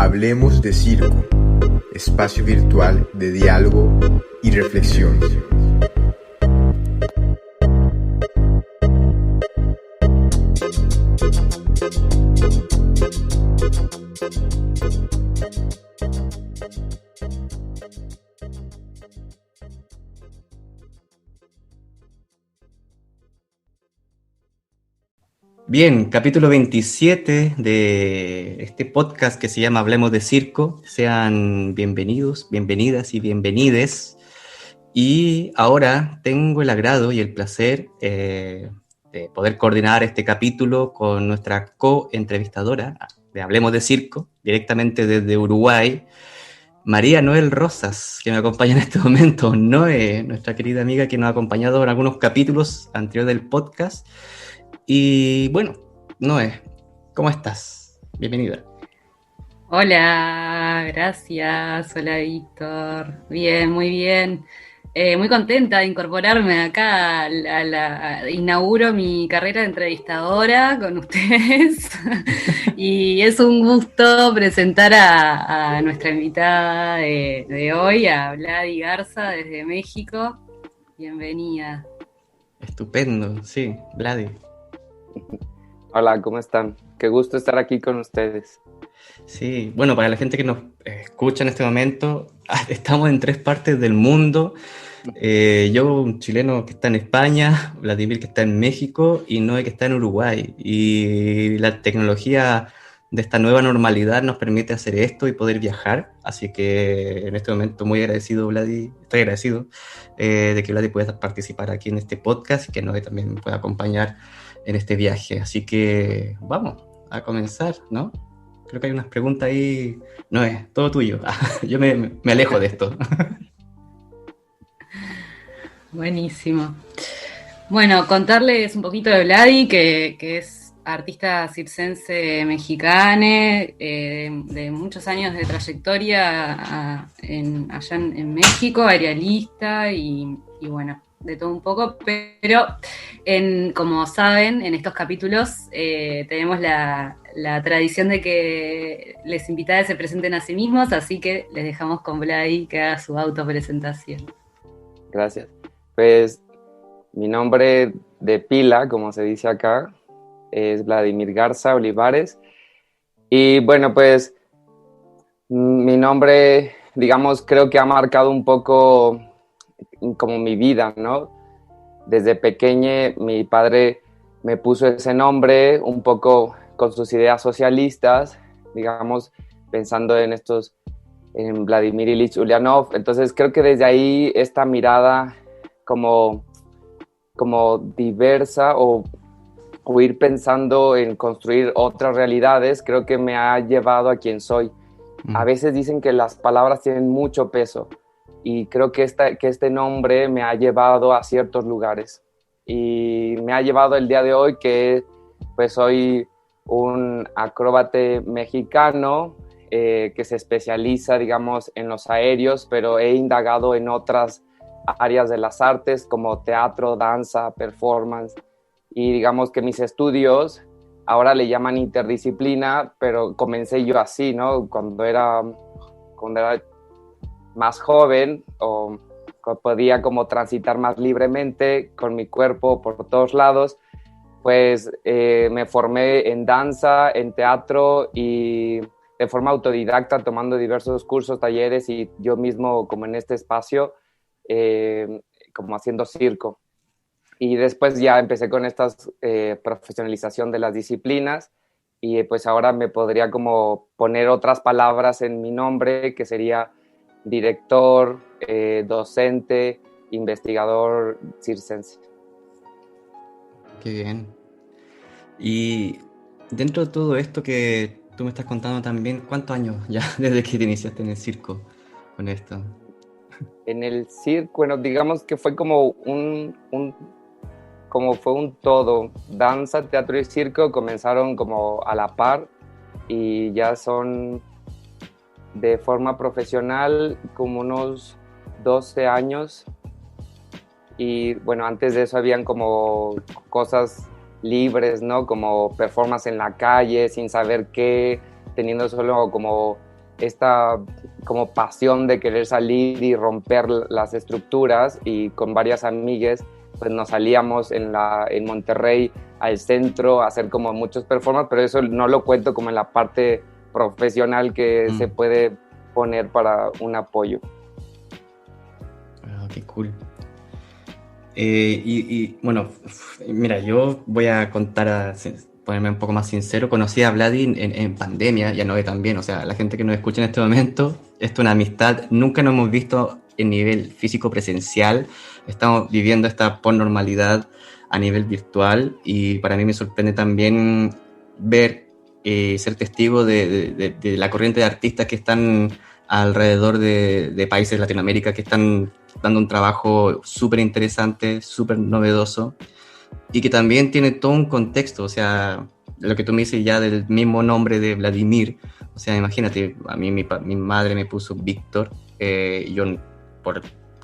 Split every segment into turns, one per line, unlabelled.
Hablemos de Circo, espacio virtual de diálogo y reflexión.
Bien, capítulo 27 de este podcast que se llama Hablemos de Circo. Sean bienvenidos, bienvenidas y bienvenides. Y ahora tengo el agrado y el placer de poder coordinar este capítulo con nuestra co-entrevistadora de Hablemos de Circo, directamente desde Uruguay, María Noel Rosas, que me acompaña en este momento. Noé, nuestra querida amiga que nos ha acompañado en algunos capítulos anteriores del podcast. Y bueno, Noé, ¿cómo estás? Bienvenida.
Hola, gracias. Hola, Víctor. Bien, muy bien. Muy contenta de incorporarme acá inauguro mi carrera de entrevistadora con ustedes. Y es un gusto presentar a nuestra invitada de hoy, a Vladi Garza desde México. Bienvenida.
Estupendo, sí, Vladi.
Hola, ¿cómo están? Qué gusto estar aquí con ustedes.
Sí, bueno, para la gente que nos escucha en este momento, estamos en 3 partes del mundo. Yo, un chileno que está en España, Vladimir que está en México y Noé que está en Uruguay. Y la tecnología de esta nueva normalidad nos permite hacer esto y poder viajar. Así que en este momento muy agradecido, Vladi, estoy agradecido de que Vladi pueda participar aquí en este podcast y que Noé también me pueda acompañar en este viaje. Así que vamos a comenzar, ¿no? Creo que hay unas preguntas ahí. Noé, todo tuyo. Yo me alejo de esto.
Buenísimo. Bueno, contarles un poquito de Vladi, que es artista circense mexicana, de muchos años de trayectoria allá en México, aerialista y bueno, de todo un poco, pero como saben, en estos capítulos tenemos la tradición de que les invitados se presenten a sí mismos, así que les dejamos con Vladi que haga su autopresentación.
Gracias. Pues mi nombre de pila, como se dice acá, es Vladimir Garza Olivares. Y bueno, pues mi nombre, digamos, creo que ha marcado un poco como mi vida, ¿no? Desde pequeño mi padre me puso ese nombre un poco con sus ideas socialistas, digamos, pensando en Vladimir Ilich Ulyanov. Entonces creo que desde ahí esta mirada como diversa o ir pensando en construir otras realidades, creo que me ha llevado a quien soy. A veces dicen que las palabras tienen mucho peso y creo que este nombre me ha llevado a ciertos lugares y me ha llevado el día de hoy que pues soy un acróbate mexicano que se especializa, digamos, en los aéreos, pero he indagado en otras áreas de las artes como teatro, danza, performance, y digamos que mis estudios ahora le llaman interdisciplina, pero comencé yo así, ¿no? Cuando era más joven o podía como transitar más libremente con mi cuerpo por todos lados, pues me formé en danza, en teatro y de forma autodidacta tomando diversos cursos, talleres y yo mismo como en este espacio como haciendo circo. Y después ya empecé con esta profesionalización de las disciplinas y pues ahora me podría como poner otras palabras en mi nombre, que sería director, docente, investigador circense.
Qué bien. Y dentro de todo esto que tú me estás contando también, ¿cuántos años ya desde que te iniciaste en el circo con esto?
En el circo, bueno, digamos que fue como como fue un todo. Danza, teatro y circo comenzaron como a la par y ya son de forma profesional como unos 12 años. Y bueno, antes de eso habían como cosas libres, ¿no? Como performance en la calle, sin saber qué, teniendo solo como esta como pasión de querer salir y romper las estructuras, y con varias amigas pues nos salíamos en Monterrey al centro a hacer como muchos performances, pero eso no lo cuento como en la parte profesional que se puede poner para un apoyo.
Qué cool. Bueno, mira, yo voy a ponerme un poco más sincero. Conocí a Vladi en pandemia, ya no ve tan bien. O sea, la gente que nos escucha en este momento, esto es una amistad. Nunca nos hemos visto en nivel físico presencial. Estamos viviendo esta posnormalidad a nivel virtual, y para mí me sorprende también ver, ser testigo de la corriente de artistas que están alrededor de países de Latinoamérica, que están dando un trabajo súper interesante, súper novedoso, y que también tiene todo un contexto. O sea, lo que tú me dices ya del mismo nombre de Vladimir, o sea, imagínate, a mí mi madre me puso Víctor, yo,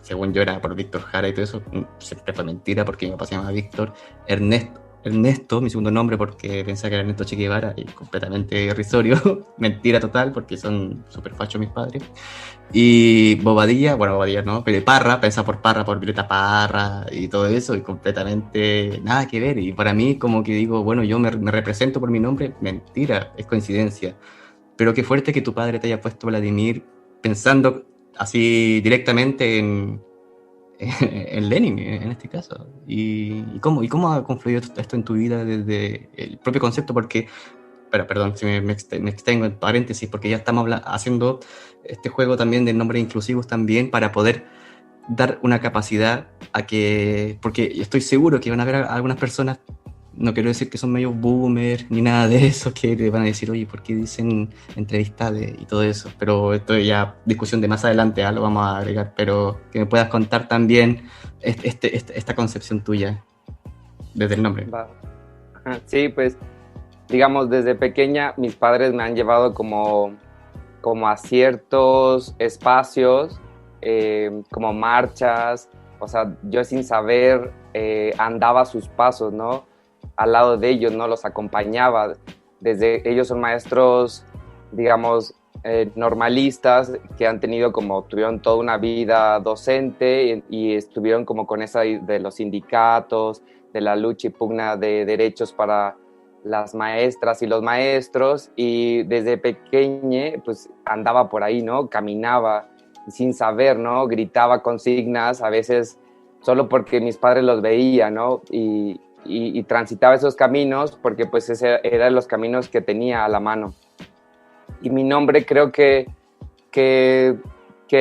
según yo era por Víctor Jara y todo eso, siempre fue mentira, porque mi papá se llama Víctor. Ernesto, mi segundo nombre, porque pensaba que era Ernesto Che Guevara, y completamente irrisorio, mentira total, porque son súper fachos mis padres. Y Bobadilla no, pero Parra, pensaba por Parra, por Violeta Parra y todo eso, y completamente nada que ver. Y para mí, como que digo, bueno, yo me represento por mi nombre, mentira, es coincidencia. Pero qué fuerte que tu padre te haya puesto Vladimir pensando así directamente en Lenin, en este caso. ¿Y cómo ha confluido esto en tu vida desde el propio concepto? Porque, perdón, si me extengo en paréntesis, porque ya estamos haciendo este juego también de nombres inclusivos también, para poder dar una capacidad a que, porque estoy seguro que van a haber algunas personas, no quiero decir que son medio boomer ni nada de eso, que te van a decir, oye, ¿por qué dicen entrevistades y todo eso? Pero esto ya discusión de más adelante, lo vamos a agregar, pero que me puedas contar también esta concepción tuya desde el nombre.
Sí, pues digamos, desde pequeña mis padres me han llevado como a ciertos espacios, como marchas. O sea, yo sin saber andaba a sus pasos, ¿no? Al lado de ellos, ¿no? Los acompañaba. Ellos son maestros, digamos, normalistas, que tuvieron toda una vida docente, y estuvieron como con esa de los sindicatos, de la lucha y pugna de derechos para las maestras y los maestros, y desde pequeña pues andaba por ahí, ¿no? Caminaba sin saber, ¿no? Gritaba consignas, a veces solo porque mis padres los veían, ¿no? Y transitaba esos caminos porque pues ese eran los caminos que tenía a la mano. Y mi nombre creo que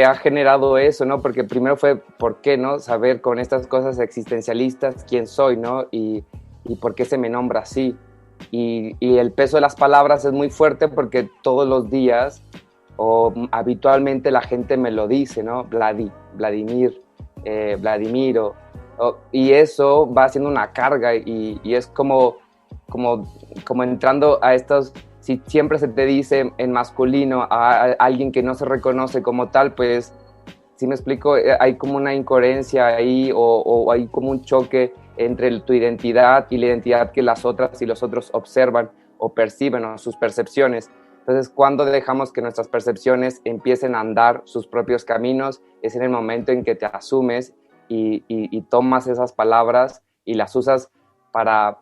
ha generado eso, ¿no? Porque primero fue, ¿por qué, no? Saber con estas cosas existencialistas quién soy, ¿no? Y por qué se me nombra así. Y el peso de las palabras es muy fuerte, porque todos los días o habitualmente la gente me lo dice, ¿no? Vladimir, Vladimiro. Y eso va haciendo una carga, y es como entrando a estos, si siempre se te dice en masculino a alguien que no se reconoce como tal, pues, si me explico, hay como una incoherencia ahí, o hay como un choque entre tu identidad y la identidad que las otras y los otros observan o perciben, o sus percepciones. Entonces, cuando dejamos que nuestras percepciones empiecen a andar sus propios caminos, es en el momento en que te asumes y tomas esas palabras y las usas para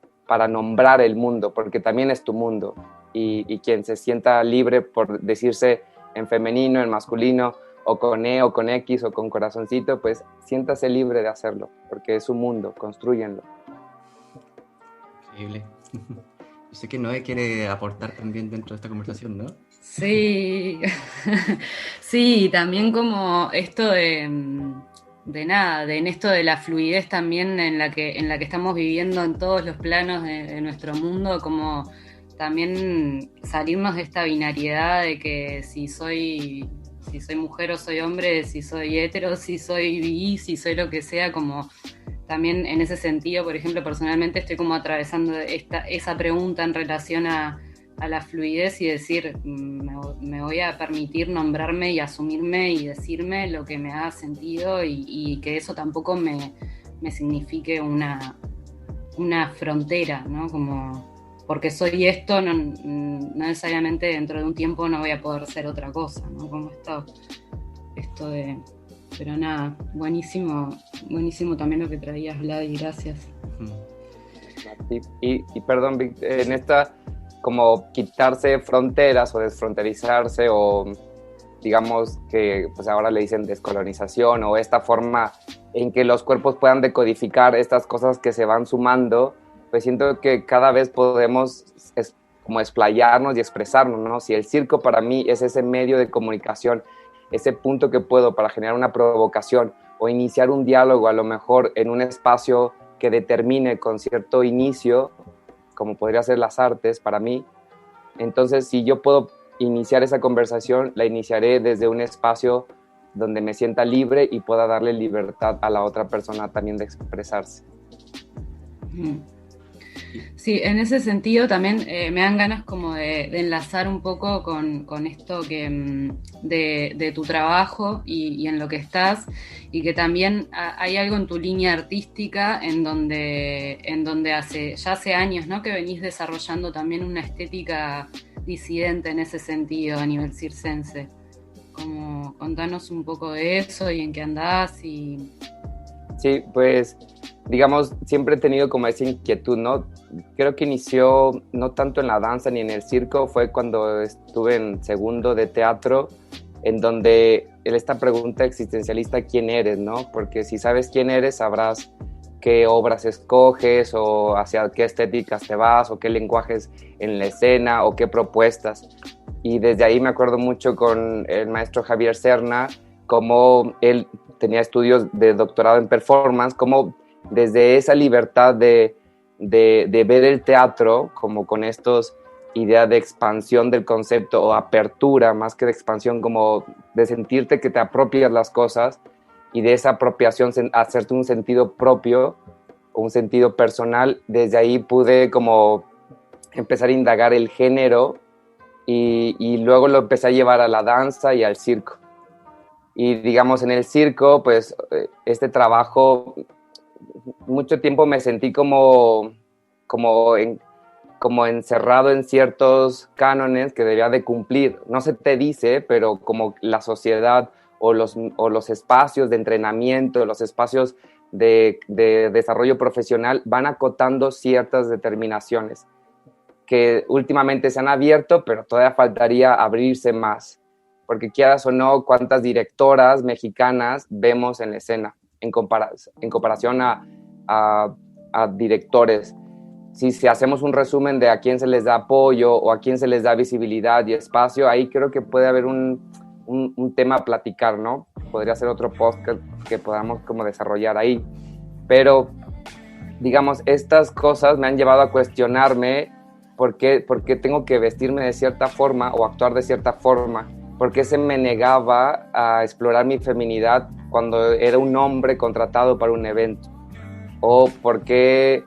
nombrar el mundo, porque también es tu mundo. Y quien se sienta libre por decirse en femenino, en masculino, o con E, o con X, o con corazoncito, pues siéntase libre de hacerlo, porque es su mundo, construyenlo.
Increíble. Yo sé que Noé quiere aportar también dentro de esta conversación, ¿no?
Sí, sí, también como esto de en esto de la fluidez también en la que estamos viviendo en todos los planos de nuestro mundo, como también salirnos de esta binariedad de que si soy mujer o soy hombre, si soy hetero, si soy bi, si soy lo que sea, como también en ese sentido, por ejemplo, personalmente estoy como atravesando esa pregunta en relación a la fluidez, y decir, me voy a permitir nombrarme y asumirme y decirme lo que me haga sentido, y que eso tampoco me signifique una frontera, ¿no? Como porque soy esto, no necesariamente dentro de un tiempo no voy a poder ser otra cosa, ¿no? Como esto de... Pero nada, buenísimo también lo que traías, Vladi, gracias.
Y perdón, en esta, como quitarse fronteras o desfronterizarse, o digamos que pues ahora le dicen descolonización, o esta forma en que los cuerpos puedan decodificar estas cosas que se van sumando, pues siento que cada vez podemos como explayarnos y expresarnos, ¿no? Si el circo para mí es ese medio de comunicación, ese punto que puedo para generar una provocación o iniciar un diálogo, a lo mejor en un espacio que determine con cierto inicio, como podría ser las artes para mí, entonces si yo puedo iniciar esa conversación, la iniciaré desde un espacio donde me sienta libre y pueda darle libertad a la otra persona también de expresarse.
Sí, en ese sentido también me dan ganas como de enlazar un poco con esto que de tu trabajo y en lo que estás, y que también hay algo en tu línea artística en donde hace años, ¿no?, que venís desarrollando también una estética disidente en ese sentido a nivel circense. Como contanos un poco de eso y en qué andás y...
Sí, pues digamos, siempre he tenido como esa inquietud, ¿no? Creo que inició no tanto en la danza ni en el circo, fue cuando estuve en segundo de teatro, en donde esta pregunta existencialista, ¿quién eres?, ¿no? Porque si sabes quién eres, sabrás qué obras escoges o hacia qué estéticas te vas o qué lenguajes en la escena o qué propuestas. Y desde ahí me acuerdo mucho con el maestro Javier Serna, cómo él tenía estudios de doctorado en performance, cómo desde esa libertad de ver el teatro como con estos ideas de expansión del concepto o apertura, más que de expansión, como de sentirte que te apropias las cosas y de esa apropiación hacerte un sentido propio, un sentido personal. Desde ahí pude como empezar a indagar el género y luego lo empecé a llevar a la danza y al circo. Y digamos, en el circo, pues este trabajo, mucho tiempo me sentí como encerrado en ciertos cánones que debía de cumplir. No se te dice, pero como la sociedad o los espacios de entrenamiento, los espacios de desarrollo profesional van acotando ciertas determinaciones que últimamente se han abierto, pero todavía faltaría abrirse más. Porque quieras o no, cuántas directoras mexicanas vemos en la escena en comparación a directores. Si hacemos un resumen de a quién se les da apoyo o a quién se les da visibilidad y espacio, ahí creo que puede haber un tema a platicar, ¿no? Podría ser otro podcast que podamos como desarrollar ahí. Pero, digamos, estas cosas me han llevado a cuestionarme por qué tengo que vestirme de cierta forma o actuar de cierta forma. ¿Por qué se me negaba a explorar mi feminidad cuando era un hombre contratado para un evento? ¿O por qué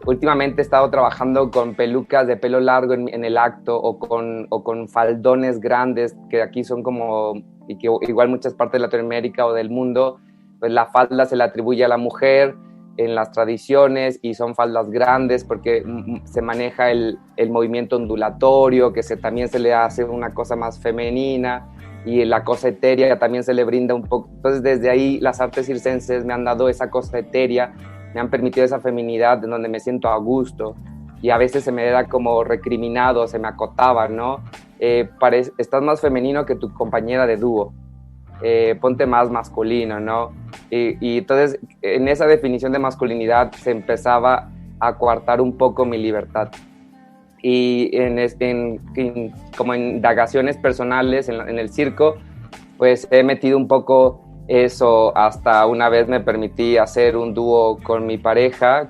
últimamente he estado trabajando con pelucas de pelo largo en el acto o con faldones grandes que aquí son como, y que igual muchas partes de Latinoamérica o del mundo, pues la falda se le atribuye a la mujer en las tradiciones y son faldas grandes porque se maneja el movimiento ondulatorio, que también se le hace una cosa más femenina, y la cosa etérea también se le brinda un poco. Entonces desde ahí las artes circenses me han dado esa cosa etérea, me han permitido esa feminidad en donde me siento a gusto, y a veces se me era como recriminado, se me acotaba, ¿no? Estás más femenino que tu compañera de dúo. Ponte más masculino, ¿no? Y entonces en esa definición de masculinidad se empezaba a coartar un poco mi libertad. Y como en indagaciones personales en el circo, pues he metido un poco eso. Hasta una vez me permití hacer un dúo con mi pareja,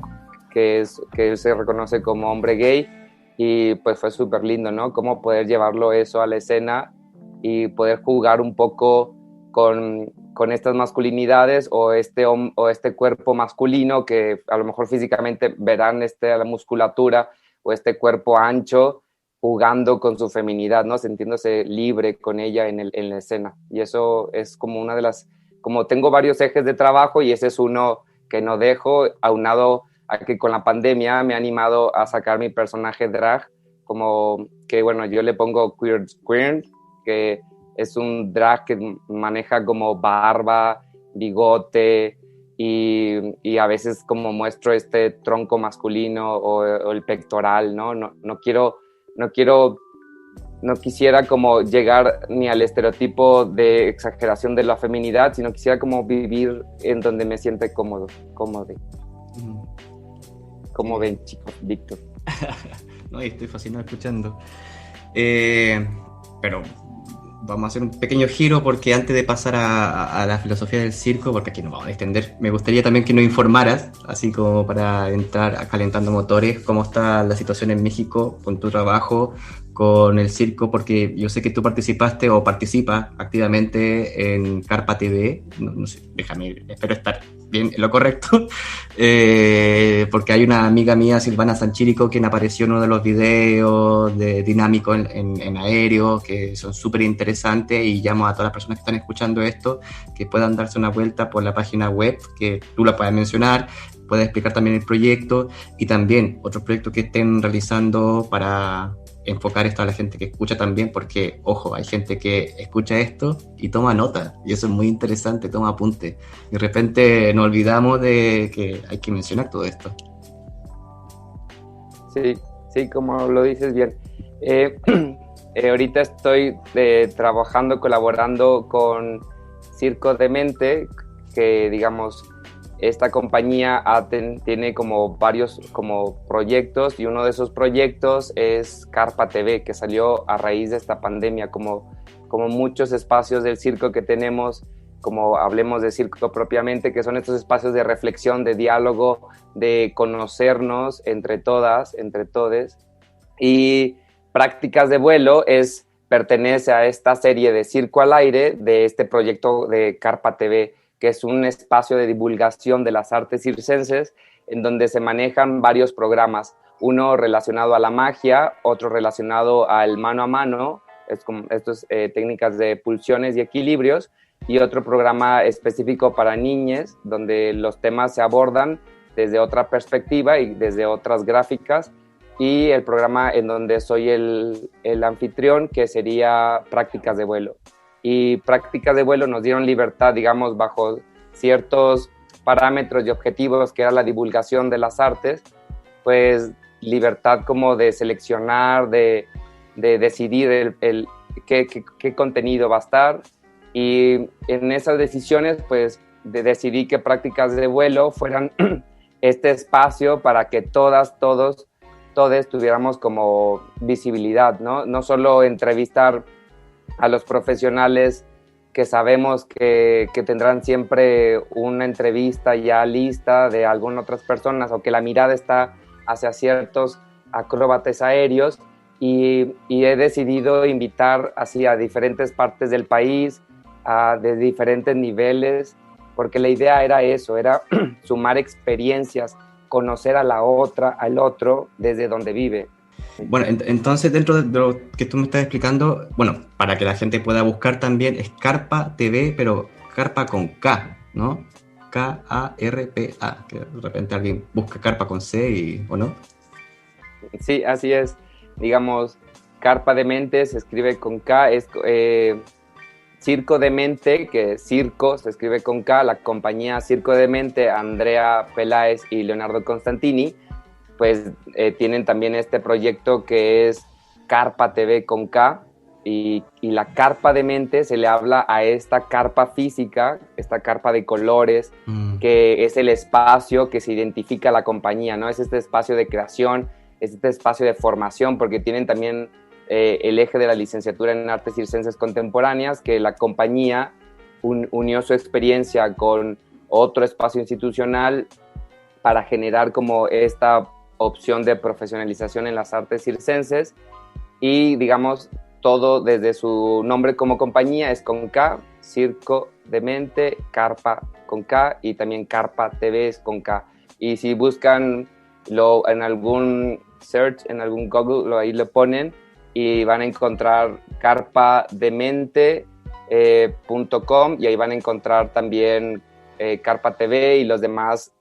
que él se reconoce como hombre gay, y pues fue súper lindo, ¿no? Cómo poder llevarlo eso a la escena y poder jugar un poco con estas masculinidades o este cuerpo masculino que a lo mejor físicamente verán la musculatura o este cuerpo ancho jugando con su feminidad, ¿no? Sintiéndose libre con ella en la escena. Y eso es como una de las... Como tengo varios ejes de trabajo y ese es uno que no dejo, aunado a que con la pandemia me ha animado a sacar mi personaje drag, como que, bueno, yo le pongo queer, que es un drag que maneja como barba, bigote, y a veces como muestro este tronco masculino o el pectoral, ¿no? No quisiera como llegar ni al estereotipo de exageración de la feminidad, sino quisiera como vivir en donde me siente cómodo. Como ven, chicos, Víctor.
No, estoy fascinado escuchando. Pero vamos a hacer un pequeño giro, porque antes de pasar a la filosofía del circo, porque aquí nos vamos a extender, me gustaría también que nos informaras, así como para entrar calentando motores, cómo está la situación en México con tu trabajo, con el circo, porque yo sé que tú participaste o participas activamente en Carpa TV, no sé, espero estar bien en lo correcto, porque hay una amiga mía, Silvana Sanchírico, quien apareció en uno de los videos de Dinámico en aéreo, que son súper interesantes, y llamo a todas las personas que están escuchando esto, que puedan darse una vuelta por la página web, que tú la puedes mencionar, puedes explicar también el proyecto, y también otros proyectos que estén realizando para enfocar esto a la gente que escucha también, porque, ojo, hay gente que escucha esto y toma nota, y eso es muy interesante, toma apunte. Y de repente nos olvidamos de que hay que mencionar todo esto.
Sí, como lo dices bien. Ahorita estoy trabajando, colaborando con Circo Demente, que, digamos, esta compañía tiene como varios como proyectos, y uno de esos proyectos es Carpa TV, que salió a raíz de esta pandemia, como muchos espacios del circo que tenemos, como hablemos de circo propiamente, que son estos espacios de reflexión, de diálogo, de conocernos entre todas, entre todes. Y Prácticas de Vuelo pertenece a esta serie de Circo al Aire de este proyecto de Carpa TV, que es un espacio de divulgación de las artes circenses en donde se manejan varios programas, uno relacionado a la magia, otro relacionado al mano a mano, estas técnicas de pulsiones y equilibrios, y otro programa específico para niñas, donde los temas se abordan desde otra perspectiva y desde otras gráficas, y el programa en donde soy el anfitrión, que sería Prácticas de Vuelo. Y Prácticas de Vuelo nos dieron libertad, digamos, bajo ciertos parámetros y objetivos, que era la divulgación de las artes, pues libertad como de seleccionar, de decidir qué contenido va a estar. Y en esas decisiones, pues decidí que Prácticas de Vuelo fueran este espacio para que todos tuviéramos como visibilidad, ¿no? No solo entrevistar a los profesionales que sabemos que tendrán siempre una entrevista ya lista de algunas otras personas, o que la mirada está hacia ciertos acróbatas aéreos, y he decidido invitar así a diferentes partes del país, de diferentes niveles, porque la idea era eso, era sumar experiencias, conocer a la otra, al otro, desde donde vive.
Bueno, entonces dentro de lo que tú me estás explicando, bueno, para que la gente pueda buscar también, es Carpa TV, pero Carpa con K, ¿no? K-A-R-P-A, que de repente alguien busca Carpa con C, ¿o no?
Sí, así es. Digamos, Carpa Demente se escribe con K, es Circo Demente, que circo se escribe con K, la compañía Circo Demente, Andrea Peláez y Leonardo Constantini, pues tienen también este proyecto que es Carpa TV con K, y la Carpa Demente se le habla a esta carpa física, esta carpa de colores, que es el espacio que se identifica a la compañía, ¿no? Es este espacio de creación, es este espacio de formación, porque tienen también el eje de la licenciatura en Artes Circenses Contemporáneas, que la compañía unió su experiencia con otro espacio institucional para generar como esta opción de profesionalización en las artes circenses, y digamos todo desde su nombre como compañía es con K, Circo Demente, Carpa con K, y también Carpa TV es con K. Y si buscan en algún search, en algún Google, ahí lo ponen y van a encontrar carpademente.com, y ahí van a encontrar también Carpa TV y los demás,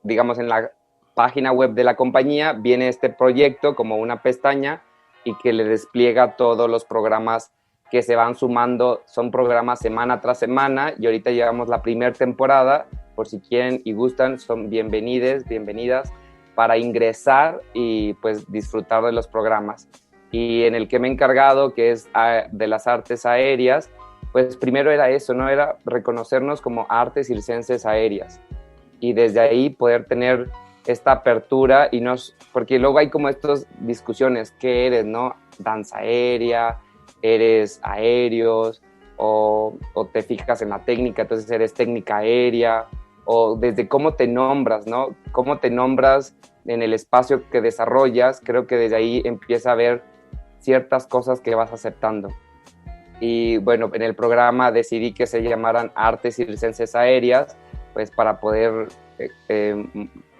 digamos en la página web de la compañía viene este proyecto como una pestaña y que le despliega todos los programas que se van sumando. Son programas semana tras semana y ahorita llevamos la primera temporada. Por si quieren y gustan, son bienvenidas para ingresar y pues disfrutar de los programas. Y en el que me he encargado, que es de las artes aéreas, pues primero era eso, ¿no? Era reconocernos como artes circenses aéreas. Y desde ahí poder tener esta apertura porque luego hay como estas discusiones, ¿qué eres, no? Danza aérea, eres aéreos, o te fijas en la técnica, entonces eres técnica aérea, o desde cómo te nombras, ¿no? Cómo te nombras en el espacio que desarrollas, creo que desde ahí empieza a haber ciertas cosas que vas aceptando. Y bueno, en el programa decidí que se llamaran Artes Circenses Aéreas, pues para poder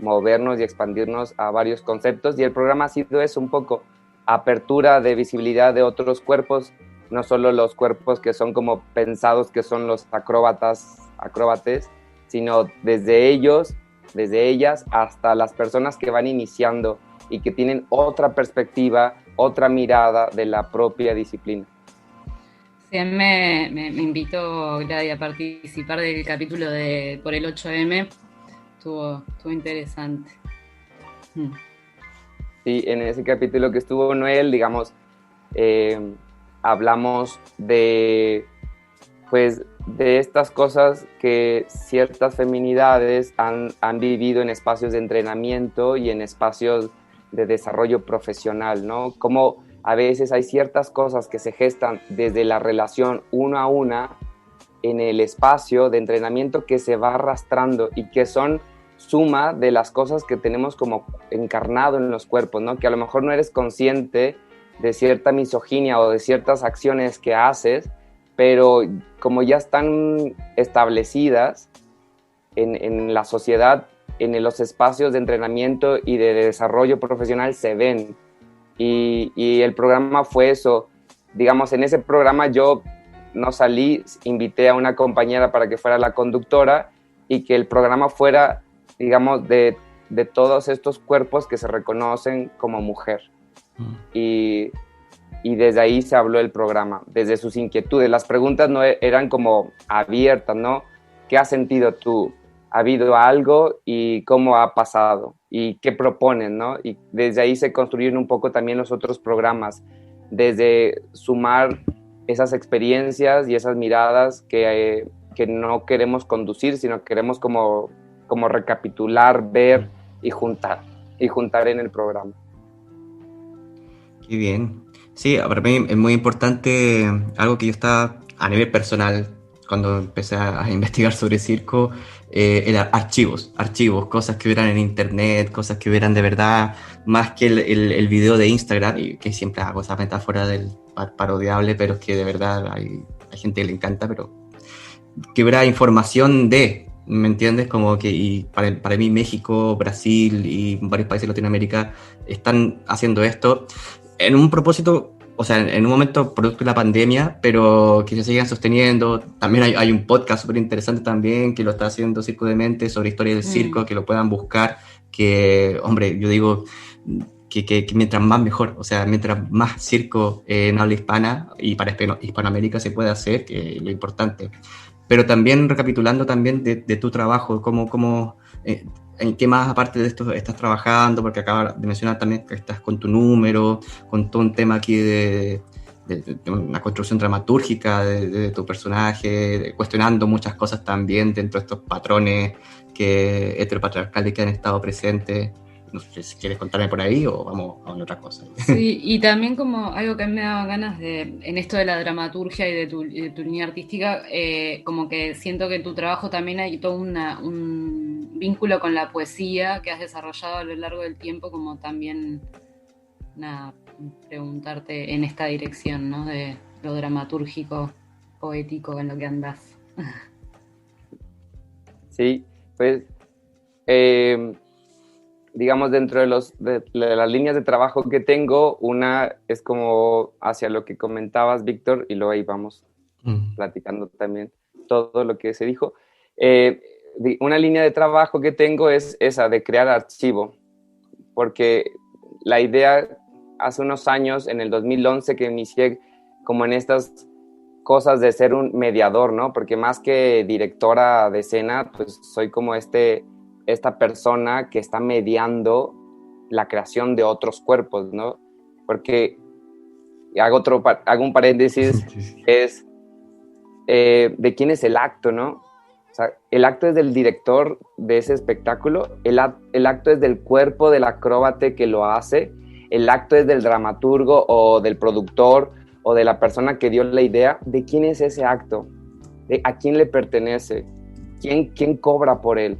movernos y expandirnos a varios conceptos. Y el programa ha sido eso, un poco apertura de visibilidad de otros cuerpos, no solo los cuerpos que son como pensados, que son los acróbates, sino desde ellos, desde ellas, hasta las personas que van iniciando y que tienen otra perspectiva, otra mirada de la propia disciplina.
Sí, me invitó Gladys a participar del capítulo de por el 8M. Estuvo interesante.
Sí, en ese capítulo que estuvo Noel, digamos, hablamos de estas cosas que ciertas feminidades han vivido en espacios de entrenamiento y en espacios de desarrollo profesional, ¿no? Como a veces hay ciertas cosas que se gestan desde la relación uno a una en el espacio de entrenamiento que se va arrastrando y que son suma de las cosas que tenemos como encarnado en los cuerpos, ¿no? Que a lo mejor no eres consciente de cierta misoginia o de ciertas acciones que haces, pero como ya están establecidas en la sociedad, en los espacios de entrenamiento y de desarrollo profesional se ven. Y el programa fue eso. Digamos, en ese programa yo no salí, invité a una compañera para que fuera la conductora y que el programa fuera, digamos, de todos estos cuerpos que se reconocen como mujer. Y desde ahí se habló el programa, desde sus inquietudes. Las preguntas no eran como abiertas, ¿no? ¿Qué has sentido tú? ¿Ha habido algo y cómo ha pasado? ¿Y qué proponen, no? Y desde ahí se construyeron un poco también los otros programas, desde sumar esas experiencias y esas miradas que no queremos conducir, sino queremos como recapitular, ver y juntar en el programa.
Qué bien. Sí, para mí es muy importante algo que yo estaba a nivel personal cuando empecé a investigar sobre circo, era archivos, cosas que hubieran en internet, cosas que hubieran de verdad, más que el video de Instagram, y que siempre hago esa metáfora del parodiable, pero es que de verdad hay gente que le encanta, pero que hubiera información de, ¿me entiendes? Como que y para mí México, Brasil y varios países de Latinoamérica están haciendo esto en un propósito, o sea, en un momento producto de la pandemia, pero que se sigan sosteniendo. También hay un podcast súper interesante también que lo está haciendo Circo de Mente sobre historia del circo, que lo puedan buscar, que, hombre, yo digo que mientras más mejor, o sea, mientras más circo en habla hispana y para Hispanoamérica se puede hacer, que lo importante. Pero también recapitulando también de tu trabajo, ¿en qué más aparte de esto estás trabajando? Porque acabas de mencionar también que estás con tu número, con todo un tema aquí de una construcción dramatúrgica de tu personaje, cuestionando muchas cosas también dentro de estos patrones heteropatriarcales que han estado presentes. No sé si quieres contarme por ahí o vamos a otra cosa.
Sí, y también como algo que a mí me daba ganas en esto de la dramaturgia y de tu línea artística, como que siento que en tu trabajo también hay todo un vínculo con la poesía que has desarrollado a lo largo del tiempo, como también, preguntarte en esta dirección, ¿no? De lo dramatúrgico, poético en lo que andás.
Sí, pues... digamos, dentro de las líneas de trabajo que tengo, una es como hacia lo que comentabas, Víctor, y luego ahí vamos platicando también todo lo que se dijo. Una línea de trabajo que tengo es esa de crear archivo. porque la idea hace unos años, en el 2011, que inicié como en estas cosas de ser un mediador, ¿no? Porque más que directora de escena, pues soy como esta persona que está mediando la creación de otros cuerpos, ¿no? Porque hago un paréntesis, es de quién es el acto, ¿no? O sea, el acto es del director de ese espectáculo, el acto es del cuerpo del acróbate que lo hace, el acto es del dramaturgo o del productor o de la persona que dio la idea. ¿De quién es ese acto? ¿A quién le pertenece? ¿Quién cobra por él?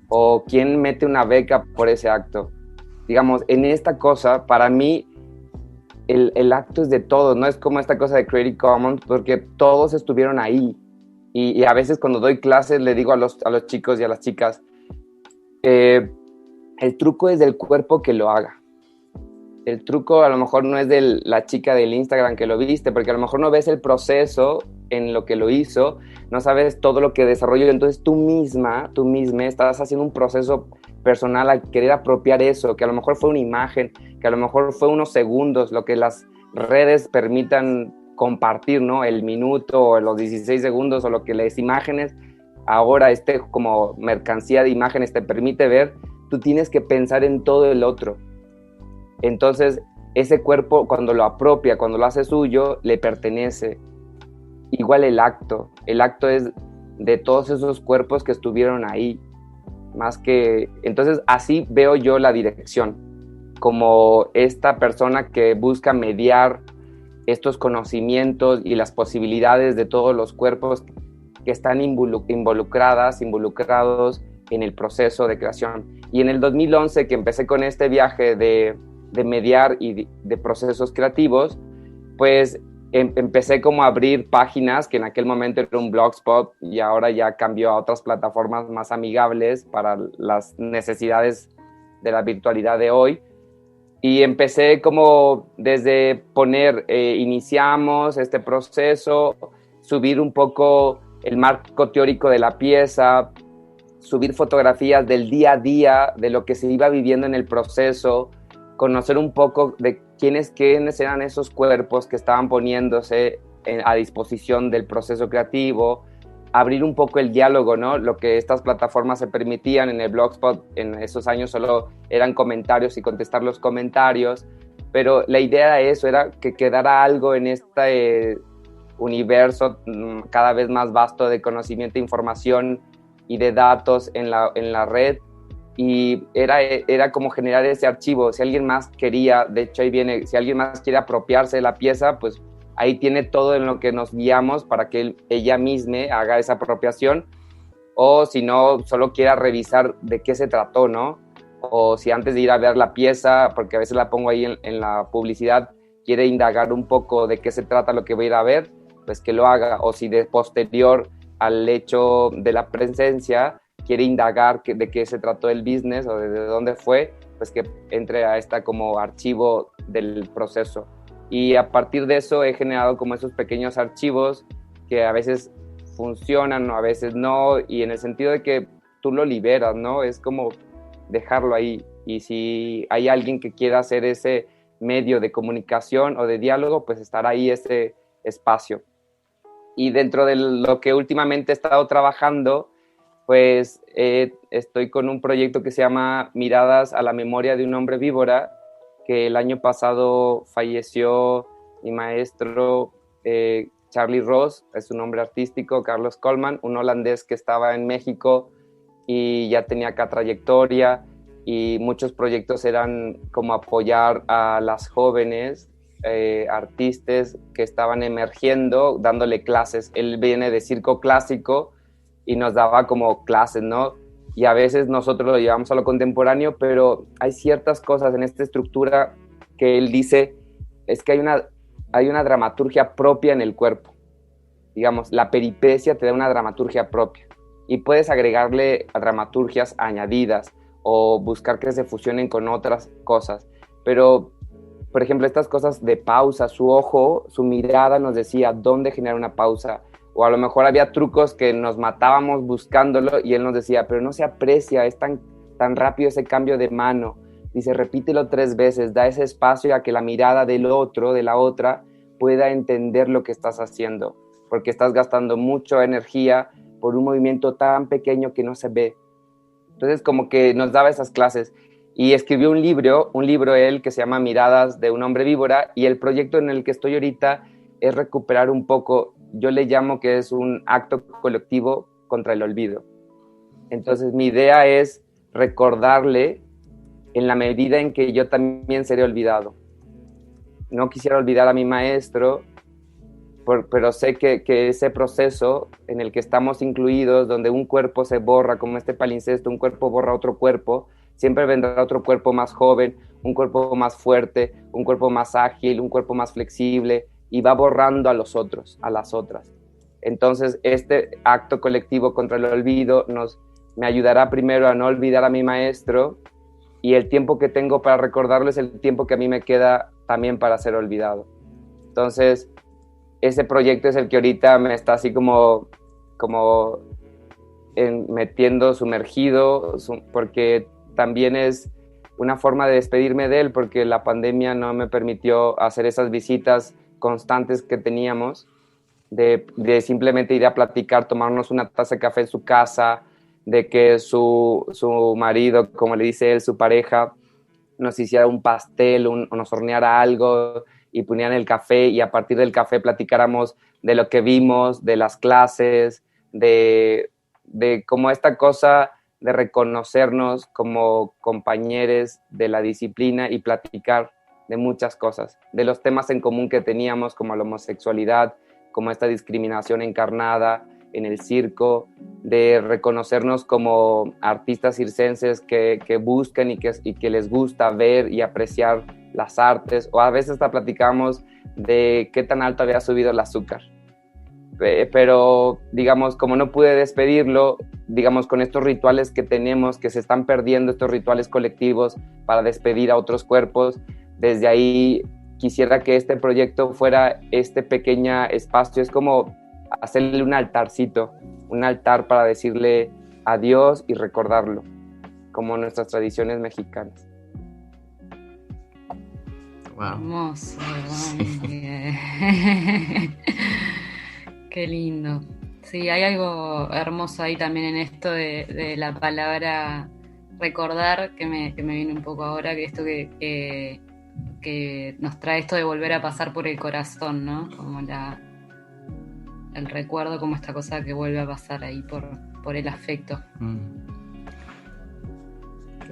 ¿O quién mete una beca por ese acto? Digamos, en esta cosa, para mí, el acto es de todos, no es como esta cosa de Creative Commons, porque todos estuvieron ahí. Y a veces cuando doy clases le digo a los chicos y a las chicas, el truco es del cuerpo que lo haga. El truco a lo mejor no es de la chica del Instagram que lo viste, porque a lo mejor no ves el proceso en lo que lo hizo, no sabes todo lo que desarrolló, entonces tú misma estás haciendo un proceso personal al querer apropiar eso, que a lo mejor fue una imagen, que a lo mejor fue unos segundos, lo que las redes permitan compartir, ¿no? El minuto o los 16 segundos o lo que las imágenes, ahora como mercancía de imágenes te permite ver, tú tienes que pensar en todo el otro. Entonces, ese cuerpo, cuando lo apropia, cuando lo hace suyo, le pertenece. Igual el acto es de todos esos cuerpos que estuvieron ahí, más que... Entonces, así veo yo la dirección, como esta persona que busca mediar estos conocimientos y las posibilidades de todos los cuerpos que están involucrados en el proceso de creación. Y en el 2011, que empecé con este viaje de mediar y de procesos creativos, pues empecé como a abrir páginas, que en aquel momento era un blogspot y ahora ya cambió a otras plataformas más amigables para las necesidades de la virtualidad de hoy. Y empecé como desde iniciamos este proceso, subir un poco el marco teórico de la pieza, subir fotografías del día a día, de lo que se iba viviendo en el proceso, conocer un poco de quiénes eran esos cuerpos que estaban poniéndose a disposición del proceso creativo, abrir un poco el diálogo, ¿no? Lo que estas plataformas se permitían en el Blogspot en esos años solo eran comentarios y contestar los comentarios, pero la idea de eso era que quedara algo en este universo cada vez más vasto de conocimiento, información y de datos en la red, y era como generar ese archivo. Si alguien más quería, de hecho ahí viene, si alguien más quiere apropiarse de la pieza, pues ahí tiene todo en lo que nos guiamos para que ella misma haga esa apropiación, o si no, solo quiera revisar de qué se trató, ¿no? O si antes de ir a ver la pieza, porque a veces la pongo ahí en la publicidad, quiere indagar un poco de qué se trata lo que va a ir a ver, pues que lo haga. O si de posterior al hecho de la presencia quiere indagar de qué se trató el business o de dónde fue, pues que entre a esta como archivo del proceso. Y a partir de eso he generado como esos pequeños archivos que a veces funcionan o a veces no, y en el sentido de que tú lo liberas, ¿no? Es como dejarlo ahí, y si hay alguien que quiera hacer ese medio de comunicación o de diálogo, pues estará ahí ese espacio. Y dentro de lo que últimamente he estado trabajando, pues estoy con un proyecto que se llama Miradas a la memoria de un hombre víbora, que el año pasado falleció mi maestro Charlie Ross, es un nombre artístico, Carlos Colman, un holandés que estaba en México y ya tenía acá trayectoria, y muchos proyectos eran como apoyar a las jóvenes artistas que estaban emergiendo, dándole clases. Él viene de circo clásico y nos daba como clases, ¿no? Y a veces nosotros lo llevamos a lo contemporáneo, pero hay ciertas cosas en esta estructura que él dice, es que hay una dramaturgia propia en el cuerpo. Digamos, la peripecia te da una dramaturgia propia y puedes agregarle a dramaturgias añadidas o buscar que se fusionen con otras cosas. Pero, por ejemplo, estas cosas de pausa, su ojo, su mirada nos decía dónde generar una pausa. O a lo mejor había trucos que nos matábamos buscándolo y él nos decía, pero no se aprecia, es tan rápido ese cambio de mano. dice, repítelo 3 veces, da ese espacio a que la mirada del otro, de la otra, pueda entender lo que estás haciendo, porque estás gastando mucha energía por un movimiento tan pequeño que no se ve. Entonces, como que nos daba esas clases. Y escribió un libro él, que se llama Miradas de un hombre víbora, y el proyecto en el que estoy ahorita es recuperar un poco, yo le llamo que es un acto colectivo contra el olvido. Entonces, mi idea es recordarle en la medida en que yo también seré olvidado. No quisiera olvidar a mi maestro, pero sé que ese proceso en el que estamos incluidos, donde un cuerpo se borra, como este palincesto, un cuerpo borra otro cuerpo, siempre vendrá otro cuerpo más joven, un cuerpo más fuerte, un cuerpo más ágil, un cuerpo más flexible, y va borrando a los otros, a las otras. Entonces, este acto colectivo contra el olvido me ayudará primero a no olvidar a mi maestro, y el tiempo que tengo para recordarlo es el tiempo que a mí me queda también para ser olvidado. Entonces, ese proyecto es el que ahorita me está así como metiendo sumergido, porque también es una forma de despedirme de él, porque la pandemia no me permitió hacer esas visitas constantes que teníamos, de simplemente ir a platicar, tomarnos una taza de café en su casa, de que su marido, como le dice él, su pareja, nos hiciera un pastel o nos horneara algo y ponían el café, y a partir del café platicáramos de lo que vimos, de las clases, de como esta cosa de reconocernos como compañeros de la disciplina y platicar de muchas cosas, de los temas en común que teníamos, como la homosexualidad, como esta discriminación encarnada en el circo, de reconocernos como artistas circenses que buscan y que les gusta ver y apreciar las artes, o a veces hasta platicamos de qué tan alto había subido el azúcar. Pero, digamos, como no pude despedirlo, digamos, con estos rituales que tenemos, que se están perdiendo, estos rituales colectivos para despedir a otros cuerpos, desde ahí quisiera que este proyecto fuera este pequeño espacio, es como hacerle un altarcito, un altar para decirle adiós y recordarlo, como nuestras tradiciones mexicanas.
Wow.
Hermoso. Qué lindo. Sí, hay algo hermoso ahí también en esto de la palabra recordar, que me viene un poco ahora, que esto que nos trae esto de volver a pasar por el corazón, ¿no? Como el recuerdo, como esta cosa que vuelve a pasar ahí por el afecto.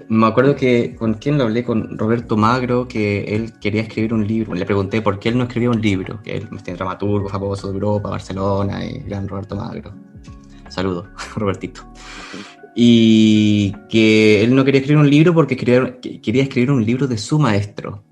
Me acuerdo que con quién lo hablé, con Roberto Magro, que él quería escribir un libro. Le pregunté por qué él no escribía un libro, que él es dramaturgo famoso de Europa, Barcelona, y gran Roberto Magro. Saludos, Robertito. Y que él no quería escribir un libro porque quería escribir un libro de su maestro.